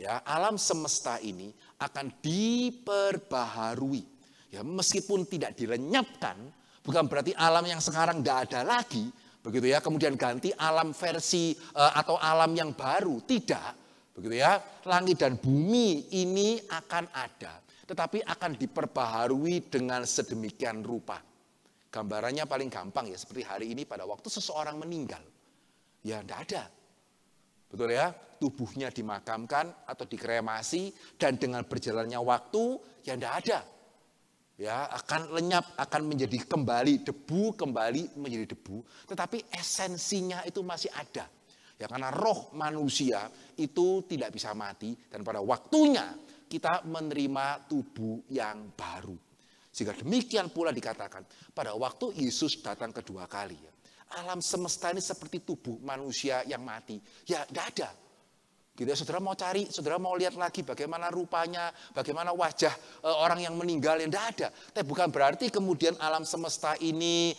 Ya, alam semesta ini akan diperbaharui. Ya, meskipun tidak dilenyapkan, bukan berarti alam yang sekarang tidak ada lagi, begitu ya. Kemudian ganti alam versi atau alam yang baru, tidak, begitu ya. Langit dan bumi ini akan ada, tetapi akan diperbaharui dengan sedemikian rupa. Gambarannya paling gampang ya, seperti hari ini pada waktu seseorang meninggal. Ya tidak ada. Betul ya, tubuhnya dimakamkan atau dikremasi dan dengan berjalannya waktu ya tidak ada. Ya akan lenyap, akan menjadi kembali debu, kembali menjadi debu. Tetapi esensinya itu masih ada. Ya karena roh manusia itu tidak bisa mati dan pada waktunya kita menerima tubuh yang baru. Sehingga demikian pula dikatakan pada waktu Yesus datang kedua kali. Ya, alam semesta ini seperti tubuh manusia yang mati. Ya tidak ada. Gitu ya, saudara mau cari, saudara mau lihat lagi bagaimana rupanya, bagaimana wajah orang yang meninggal, yang tidak ada. Tapi bukan berarti kemudian alam semesta ini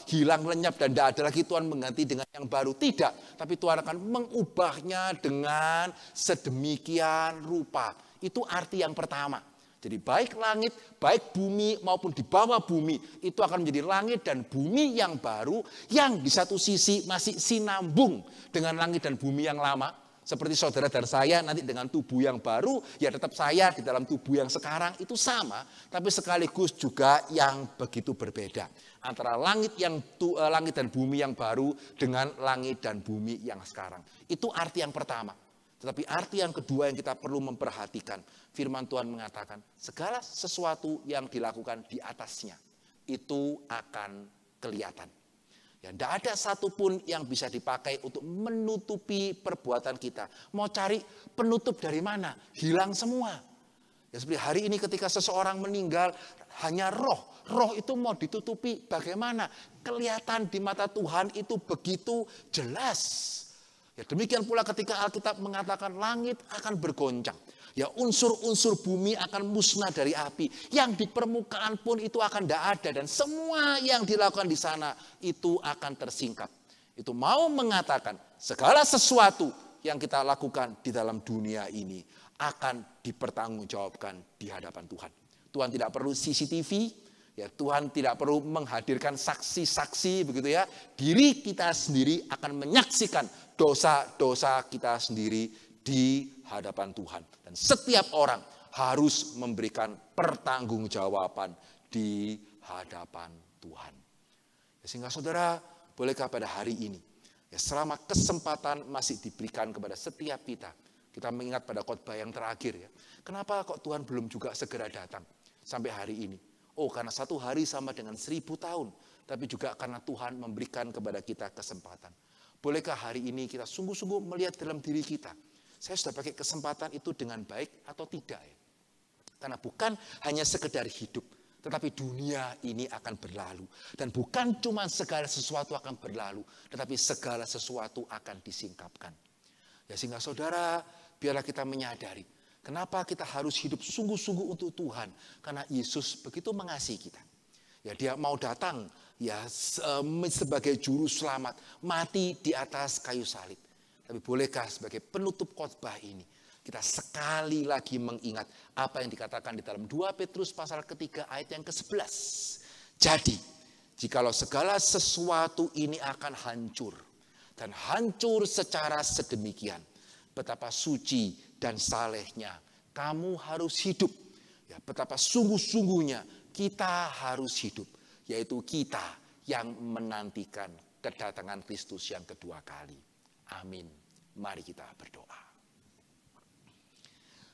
hilang lenyap dan tidak ada lagi Tuhan mengganti dengan yang baru. Tidak, tapi Tuhan akan mengubahnya dengan sedemikian rupa. Itu arti yang pertama. Jadi baik langit, baik bumi maupun di bawah bumi itu akan menjadi langit dan bumi yang baru yang di satu sisi masih sinambung dengan langit dan bumi yang lama. Seperti saudara dan saya nanti dengan tubuh yang baru, ya tetap saya di dalam tubuh yang sekarang itu sama, tapi sekaligus juga yang begitu berbeda. Antara langit dan bumi yang baru dengan langit dan bumi yang sekarang. Itu arti yang pertama. Tetapi arti yang kedua yang kita perlu memperhatikan, firman Tuhan mengatakan segala sesuatu yang dilakukan di atasnya itu akan kelihatan. Ya, tidak ada satupun yang bisa dipakai untuk menutupi perbuatan kita. Mau cari penutup dari mana? Hilang semua. Ya, seperti hari ini ketika seseorang meninggal, hanya roh. Roh itu mau ditutupi bagaimana? Kelihatan di mata Tuhan itu begitu jelas. Ya, demikian pula ketika Alkitab mengatakan langit akan bergoncang. Ya, unsur-unsur bumi akan musnah dari api. Yang di permukaan pun itu akan tidak ada. Dan semua yang dilakukan di sana itu akan tersingkap. Itu mau mengatakan segala sesuatu yang kita lakukan di dalam dunia ini akan dipertanggungjawabkan di hadapan Tuhan. Tuhan tidak perlu CCTV. Ya, Tuhan tidak perlu menghadirkan saksi-saksi begitu ya. Diri kita sendiri akan menyaksikan dosa-dosa kita sendiri di hadapan Tuhan. Dan setiap orang harus memberikan pertanggungjawaban di hadapan Tuhan. Ya, sehingga saudara, bolehkah pada hari ini, ya, selama kesempatan masih diberikan kepada setiap kita mengingat pada khotbah yang terakhir ya. Kenapa kok Tuhan belum juga segera datang sampai hari ini? Oh, karena 1 hari sama dengan 1000 tahun. Tapi juga karena Tuhan memberikan kepada kita kesempatan. Bolehkah hari ini kita sungguh-sungguh melihat dalam diri kita. Saya sudah pakai kesempatan itu dengan baik atau tidak ya? Karena bukan hanya sekedar hidup. Tetapi dunia ini akan berlalu. Dan bukan cuma segala sesuatu akan berlalu. Tetapi segala sesuatu akan disingkapkan. Ya, sehingga saudara, biarlah kita menyadari. Kenapa kita harus hidup sungguh-sungguh untuk Tuhan? Karena Yesus begitu mengasihi kita. Ya, dia mau datang ya sebagai juru selamat, mati di atas kayu salib. Tapi bolehkah sebagai penutup khotbah ini, kita sekali lagi mengingat apa yang dikatakan di dalam 2 Petrus pasal ketiga ayat yang ke-11. Jadi, jikalau segala sesuatu ini akan hancur, dan hancur secara sedemikian, betapa suci dan salehnya kamu harus hidup. Ya, betapa sungguh-sungguhnya kita harus hidup, yaitu kita yang menantikan kedatangan Kristus yang kedua kali. Amin. Mari kita berdoa.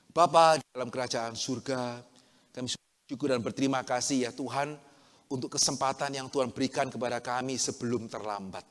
Bapa di dalam kerajaan surga, kami syukur dan berterima kasih ya Tuhan untuk kesempatan yang Tuhan berikan kepada kami sebelum terlambat.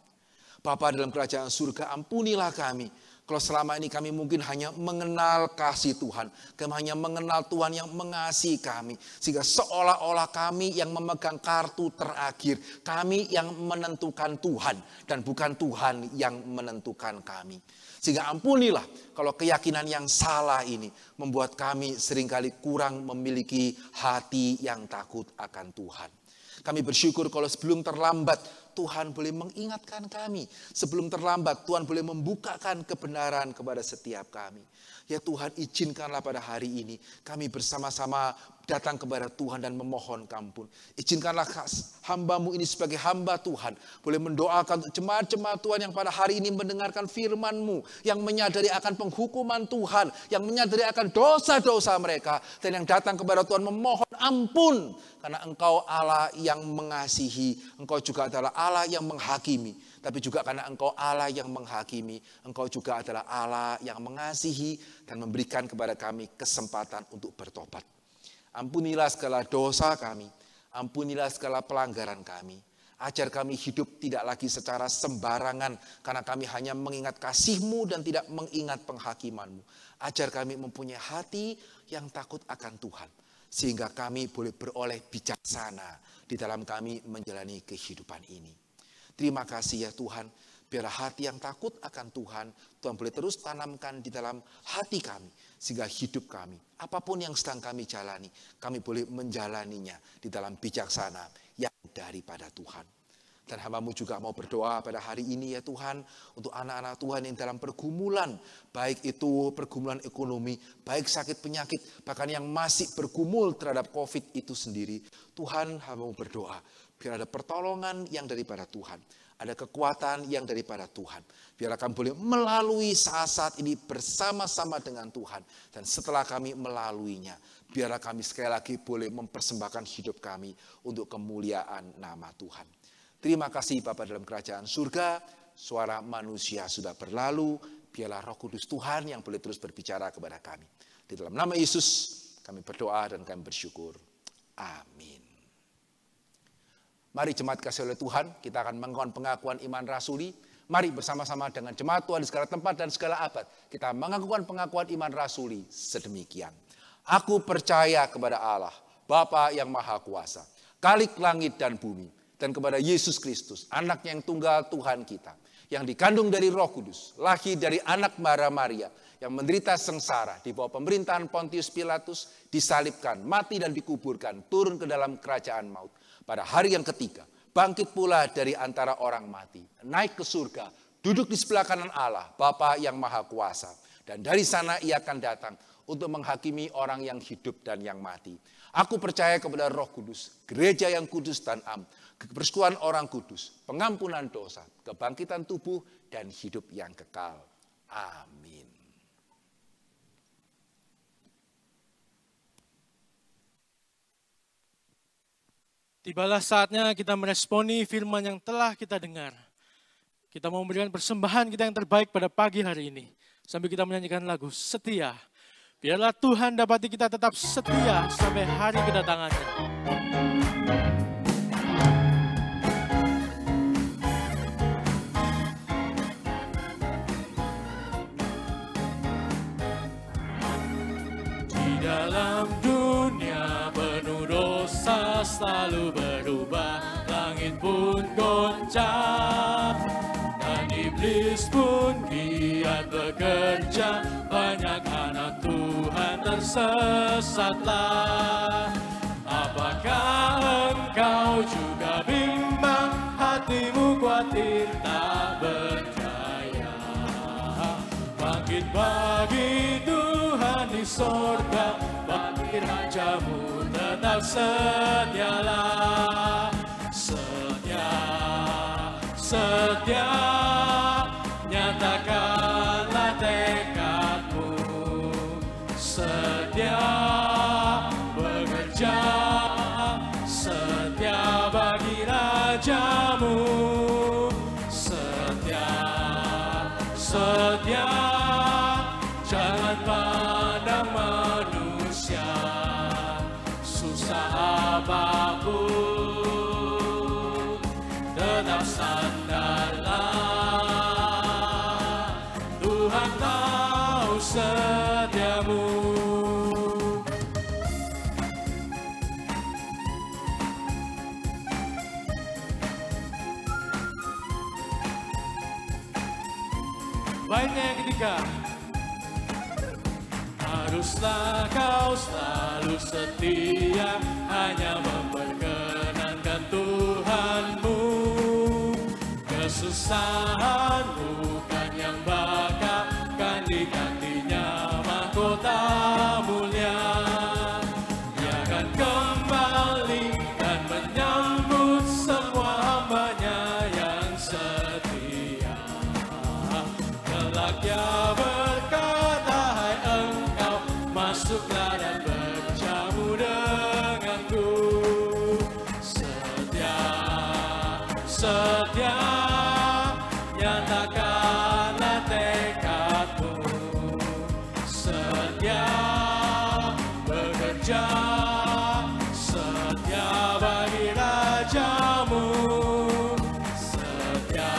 Bapa dalam kerajaan surga, ampunilah kami kalau selama ini kami mungkin hanya mengenal kasih Tuhan. Kami hanya mengenal Tuhan yang mengasihi kami. Sehingga seolah-olah kami yang memegang kartu terakhir. Kami yang menentukan Tuhan dan bukan Tuhan yang menentukan kami. Sehingga ampunilah kalau keyakinan yang salah ini membuat kami seringkali kurang memiliki hati yang takut akan Tuhan. Kami bersyukur kalau sebelum terlambat Tuhan boleh mengingatkan kami. Sebelum terlambat Tuhan boleh membukakan kebenaran kepada setiap kami. Ya Tuhan, izinkanlah pada hari ini kami bersama-sama datang kepada Tuhan dan memohon ampun. Izinkanlah hamba-Mu ini sebagai hamba Tuhan boleh mendoakan untuk jemaat-jemaat Tuhan yang pada hari ini mendengarkan firman-Mu, yang menyadari akan penghukuman Tuhan, yang menyadari akan dosa-dosa mereka, dan yang datang kepada Tuhan memohon ampun. Karena Engkau Allah yang mengasihi, Engkau juga adalah Allah yang menghakimi. Tapi juga karena Engkau Allah yang menghakimi, Engkau juga adalah Allah yang mengasihi dan memberikan kepada kami kesempatan untuk bertobat. Ampunilah segala dosa kami, ampunilah segala pelanggaran kami. Ajar kami hidup tidak lagi secara sembarangan karena kami hanya mengingat kasih-Mu dan tidak mengingat penghakiman-Mu. Ajar kami mempunyai hati yang takut akan Tuhan. Sehingga kami boleh beroleh bijaksana di dalam kami menjalani kehidupan ini. Terima kasih ya Tuhan, biarlah hati yang takut akan Tuhan, Tuhan boleh terus tanamkan di dalam hati kami. Sehingga hidup kami, apapun yang sedang kami jalani, kami boleh menjalaninya di dalam bijaksana yang daripada Tuhan. Dan hamba-Mu juga mau berdoa pada hari ini ya Tuhan, untuk anak-anak Tuhan yang dalam pergumulan, baik itu pergumulan ekonomi, baik sakit penyakit, bahkan yang masih bergumul terhadap COVID itu sendiri. Tuhan, hamba-Mu berdoa, biar ada pertolongan yang daripada Tuhan. Ada kekuatan yang daripada Tuhan. Biar kami boleh melalui saat-saat ini bersama-sama dengan Tuhan. Dan setelah kami melaluinya, biar kami sekali lagi boleh mempersembahkan hidup kami untuk kemuliaan nama Tuhan. Terima kasih Bapa dalam kerajaan surga. Suara manusia sudah berlalu. Biarlah Roh Kudus Tuhan yang boleh terus berbicara kepada kami. Di dalam nama Yesus kami berdoa dan kami bersyukur. Amin. Mari jemaat kasih oleh Tuhan, kita akan mengakukan pengakuan iman rasuli. Mari bersama-sama dengan jemaat Tuhan di segala tempat dan segala abad, kita mengakukan pengakuan iman rasuli sedemikian. Aku percaya kepada Allah, Bapa yang Maha Kuasa, Khalik langit dan bumi, dan kepada Yesus Kristus, anaknya yang tunggal Tuhan kita, yang dikandung dari Roh Kudus, lahir dari anak Maria, yang menderita sengsara di bawah pemerintahan Pontius Pilatus, disalibkan, mati dan dikuburkan, turun ke dalam kerajaan maut. Pada hari yang ketiga, bangkit pula dari antara orang mati, naik ke surga, duduk di sebelah kanan Allah, Bapa yang Maha Kuasa. Dan dari sana ia akan datang untuk menghakimi orang yang hidup dan yang mati. Aku percaya kepada Roh Kudus, gereja yang kudus dan am, persekutuan orang kudus, pengampunan dosa, kebangkitan tubuh, dan hidup yang kekal. Amin. Tibalah saatnya kita meresponi firman yang telah kita dengar. Kita mau memberikan persembahan kita yang terbaik pada pagi hari ini. Sambil kita menyanyikan lagu Setia. Biarlah Tuhan dapati kita tetap setia sampai hari kedatangannya. Di dalam dunia penuh dosa selalu berubah, langit pun goncang, dan iblis pun giat bekerja, banyak anak Tuhan tersesatlah. Apakah engkau juga bimbang, hatimu khawatir tak berdaya? Bangkit bagi Tuhan surga, bagi rajamu tetap setialah. Setia, setia, nyatakanlah tekadmu. Setia bekerja, setia bagi rajamu. Setia, setia, jangan pandang manusia, susah apapun, tetap sandarlah, Tuhan tahu setiamu. Baiknya yang ketiga, haruslah kau selalu setia, hanya memperkenankan Tuhanmu. Kesusahan bukan yang bakal ganti-gantinya mahkota mulia. Dia akan kembali dan menyambut semua hamba-Nya yang setia. Kelak Dia berkata, hai engkau, masuklah dan berjamu denganku. Setia, setia, nyatakanlah tekadmu. Setia bekerja, setia bagi rajamu. Setia,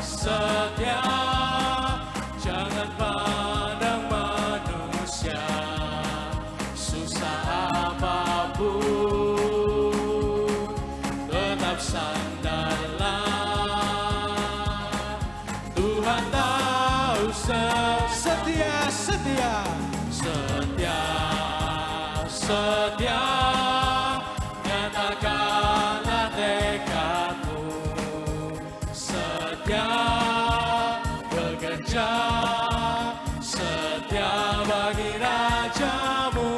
setia, jangan pandang manusia, susah apapun, tetap sandarlah, Tuhan tahu setia, setia, setia, setia, nyatakanlah tekadmu. Setia bekerja, setia bagi rajamu.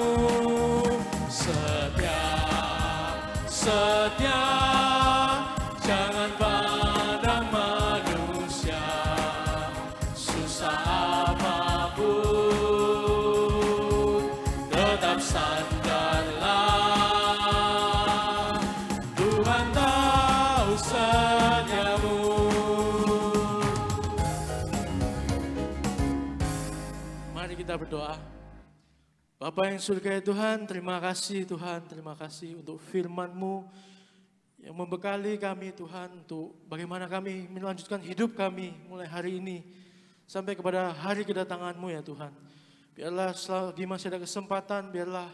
Setia, setia, jangan pandang manusia, susah apapun, tetap sandarlah, Tuhan tahu setiamu. Mari kita berdoa. Bapa yang surga Tuhan, terima kasih Tuhan, terima kasih untuk firman-Mu yang membekali kami Tuhan untuk bagaimana kami melanjutkan hidup kami mulai hari ini sampai kepada hari kedatangan-Mu ya Tuhan. Biarlah selagi masih ada kesempatan, biarlah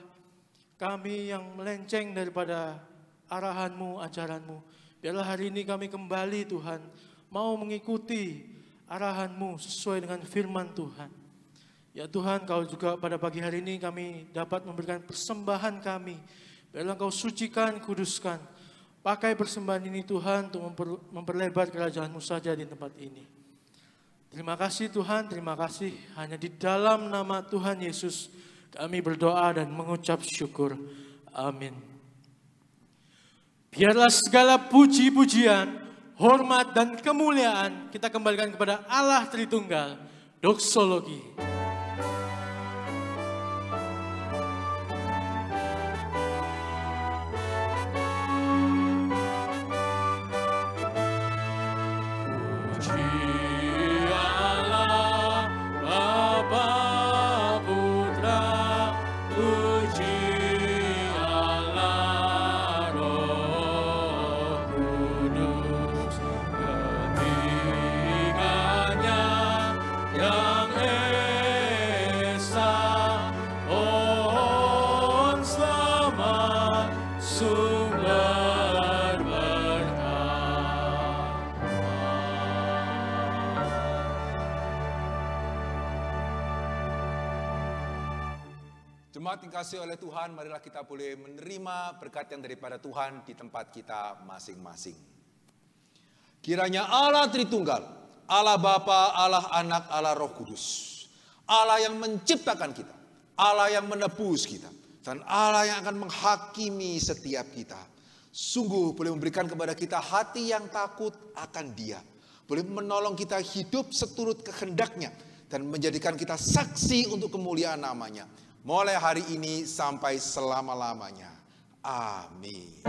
kami yang melenceng daripada arahan-Mu, ajaran-Mu. Biarlah hari ini kami kembali Tuhan, mau mengikuti arahan-Mu sesuai dengan firman Tuhan. Ya Tuhan, Kau juga pada pagi hari ini kami dapat memberikan persembahan kami. Biarlah Kau sucikan, kuduskan. Pakai persembahan ini Tuhan untuk memperlebar kerajaan-Mu saja di tempat ini. Terima kasih Tuhan, terima kasih. Hanya di dalam nama Tuhan Yesus kami berdoa dan mengucap syukur. Amin. Biarlah segala puji-pujian, hormat dan kemuliaan kita kembalikan kepada Allah Tritunggal. Doksologi. Jemaat dikasihi oleh Tuhan, marilah kita boleh menerima berkat yang daripada Tuhan di tempat kita masing-masing. Kiranya Allah Tritunggal, Allah Bapa, Allah Anak, Allah Roh Kudus, Allah yang menciptakan kita, Allah yang menebus kita, dan Allah yang akan menghakimi setiap kita. Sungguh boleh memberikan kepada kita hati yang takut akan Dia. Boleh menolong kita hidup seturut kehendaknya dan menjadikan kita saksi untuk kemuliaan namanya. Mulai hari ini sampai selama-lamanya. Amin.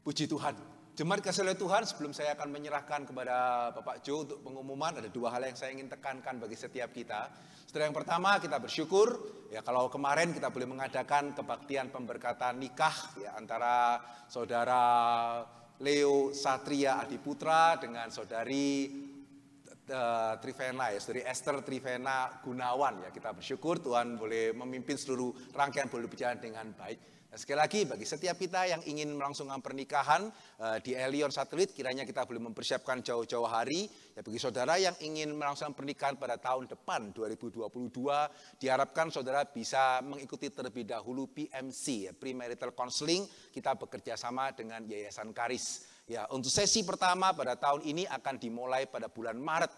Puji Tuhan. Jemaat kasih oleh Tuhan, sebelum saya akan menyerahkan kepada Bapak Jo untuk pengumuman, ada dua hal yang saya ingin tekankan bagi setiap kita. Saudara, yang pertama, kita bersyukur ya kalau kemarin kita boleh mengadakan kebaktian pemberkatan nikah ya antara saudara Leo Satria Adiputra dengan saudari Trivena ya, saudari Esther Trivena Gunawan ya. Kita bersyukur Tuhan boleh memimpin seluruh rangkaian boleh berjalan dengan baik. Nah, sekali lagi bagi setiap kita yang ingin melangsungkan pernikahan di Elion Satelit, kiranya kita boleh mempersiapkan jauh-jauh hari. Ya, bagi saudara yang ingin melangsungkan pernikahan pada tahun depan 2022, diharapkan saudara bisa mengikuti terlebih dahulu PMC, ya, Premarital Counseling. Kita bekerja sama dengan Yayasan Karis. Ya, untuk sesi pertama pada tahun ini akan dimulai pada bulan Maret.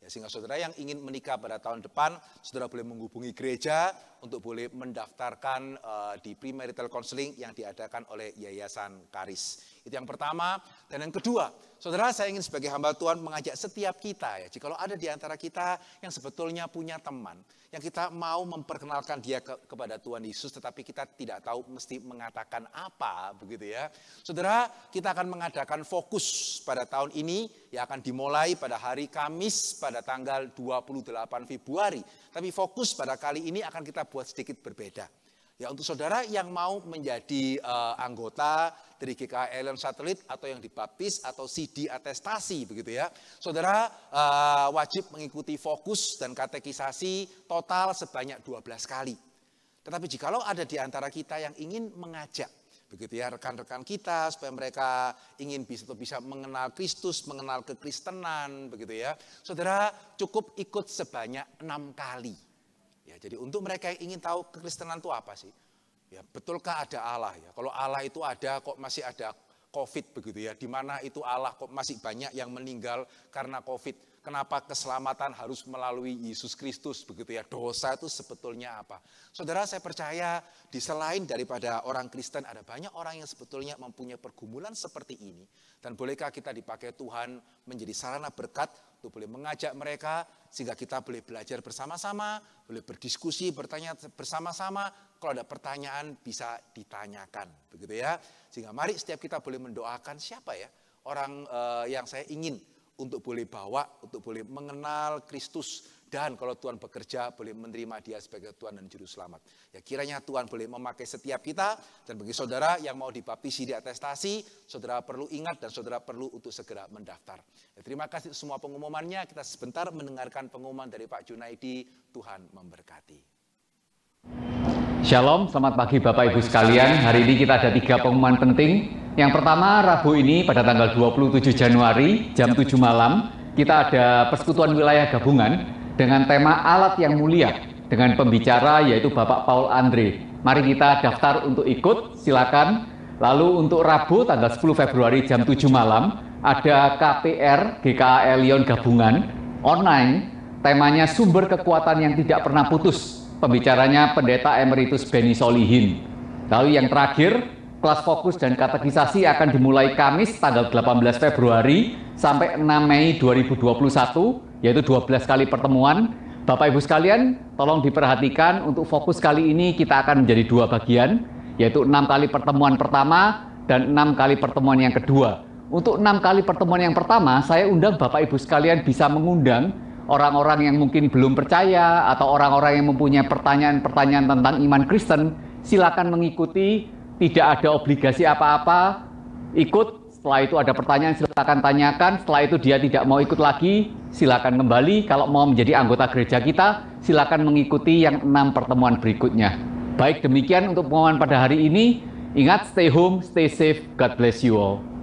Ya, sehingga saudara yang ingin menikah pada tahun depan, saudara boleh menghubungi gereja untuk boleh mendaftarkan di Premarital Counseling yang diadakan oleh Yayasan Karis. Itu yang pertama. Dan yang kedua, saudara, saya ingin sebagai hamba Tuhan mengajak setiap kita ya, jikalau ada di antara kita yang sebetulnya punya teman, yang kita mau memperkenalkan dia kepada Tuhan Yesus, tetapi kita tidak tahu mesti mengatakan apa, begitu ya. Saudara, kita akan mengadakan fokus pada tahun ini, yang akan dimulai pada hari Kamis pada tanggal 28 Februari. Tapi fokus pada kali ini akan kita buat sedikit berbeda. Ya, untuk saudara yang mau menjadi anggota dari GKI Elion Satelit atau yang dibaptis atau CD atestasi begitu ya. Saudara wajib mengikuti fokus dan katekisasi total sebanyak 12 kali. Tetapi jikalau ada di antara kita yang ingin mengajak begitu ya rekan-rekan kita supaya mereka ingin bisa mengenal Kristus, mengenal kekristenan begitu ya. Saudara cukup ikut sebanyak 6 kali. Ya, jadi untuk mereka yang ingin tahu kekristenan itu apa sih? Ya, betulkah ada Allah ya? Kalau Allah itu ada, kok masih ada COVID begitu ya? Di mana itu Allah kok masih banyak yang meninggal karena COVID? Kenapa keselamatan harus melalui Yesus Kristus begitu ya? Dosa itu sebetulnya apa? Saudara, saya percaya di selain daripada orang Kristen ada banyak orang yang sebetulnya mempunyai pergumulan seperti ini. Dan bolehkah kita dipakai Tuhan menjadi sarana berkat untuk boleh mengajak mereka sehingga kita boleh belajar bersama-sama, boleh berdiskusi, bertanya bersama-sama. Kalau ada pertanyaan bisa ditanyakan, begitu ya. Sehingga mari setiap kita boleh mendoakan siapa ya orang yang saya ingin untuk boleh bawa, untuk boleh mengenal Kristus. Dan kalau Tuhan bekerja, boleh menerima dia sebagai Tuhan dan Juru Selamat. Ya, kiranya Tuhan boleh memakai setiap kita. Dan bagi saudara yang mau dibaptisi di atestasi, saudara perlu ingat dan saudara perlu untuk segera mendaftar. Ya, terima kasih semua pengumumannya. Kita sebentar mendengarkan pengumuman dari Pak Junaidi. Tuhan memberkati. Shalom, selamat pagi Bapak Ibu sekalian. Hari ini kita ada 3 pengumuman penting. Yang pertama, Rabu ini pada tanggal 27 Januari jam 7 malam, kita ada persekutuan wilayah gabungan dengan tema alat yang mulia dengan pembicara yaitu Bapak Paul Andre. Mari kita daftar untuk ikut, silakan. Lalu untuk Rabu tanggal 10 Februari jam 7 malam ada KPR GKI Elion Gabungan online. Temanya sumber kekuatan yang tidak pernah putus. Pembicaranya Pendeta Emeritus Benny Solihin. Lalu yang terakhir, kelas fokus dan katekisasi akan dimulai Kamis tanggal 18 Februari sampai 6 Mei 2021, yaitu 12 kali pertemuan. Bapak Ibu sekalian, tolong diperhatikan untuk fokus kali ini kita akan menjadi 2 bagian, yaitu 6 kali pertemuan pertama dan 6 kali pertemuan yang kedua. Untuk 6 kali pertemuan yang pertama, saya undang Bapak Ibu sekalian bisa mengundang orang-orang yang mungkin belum percaya atau orang-orang yang mempunyai pertanyaan-pertanyaan tentang iman Kristen. Silakan mengikuti, tidak ada obligasi apa-apa, ikut Setelah itu ada pertanyaan, silakan tanyakan. Setelah itu dia tidak mau ikut lagi, silakan kembali. Kalau mau menjadi anggota gereja kita, silakan mengikuti yang 6 pertemuan berikutnya. Baik, demikian untuk pengumuman pada hari ini. Ingat, stay home, stay safe, God bless you all.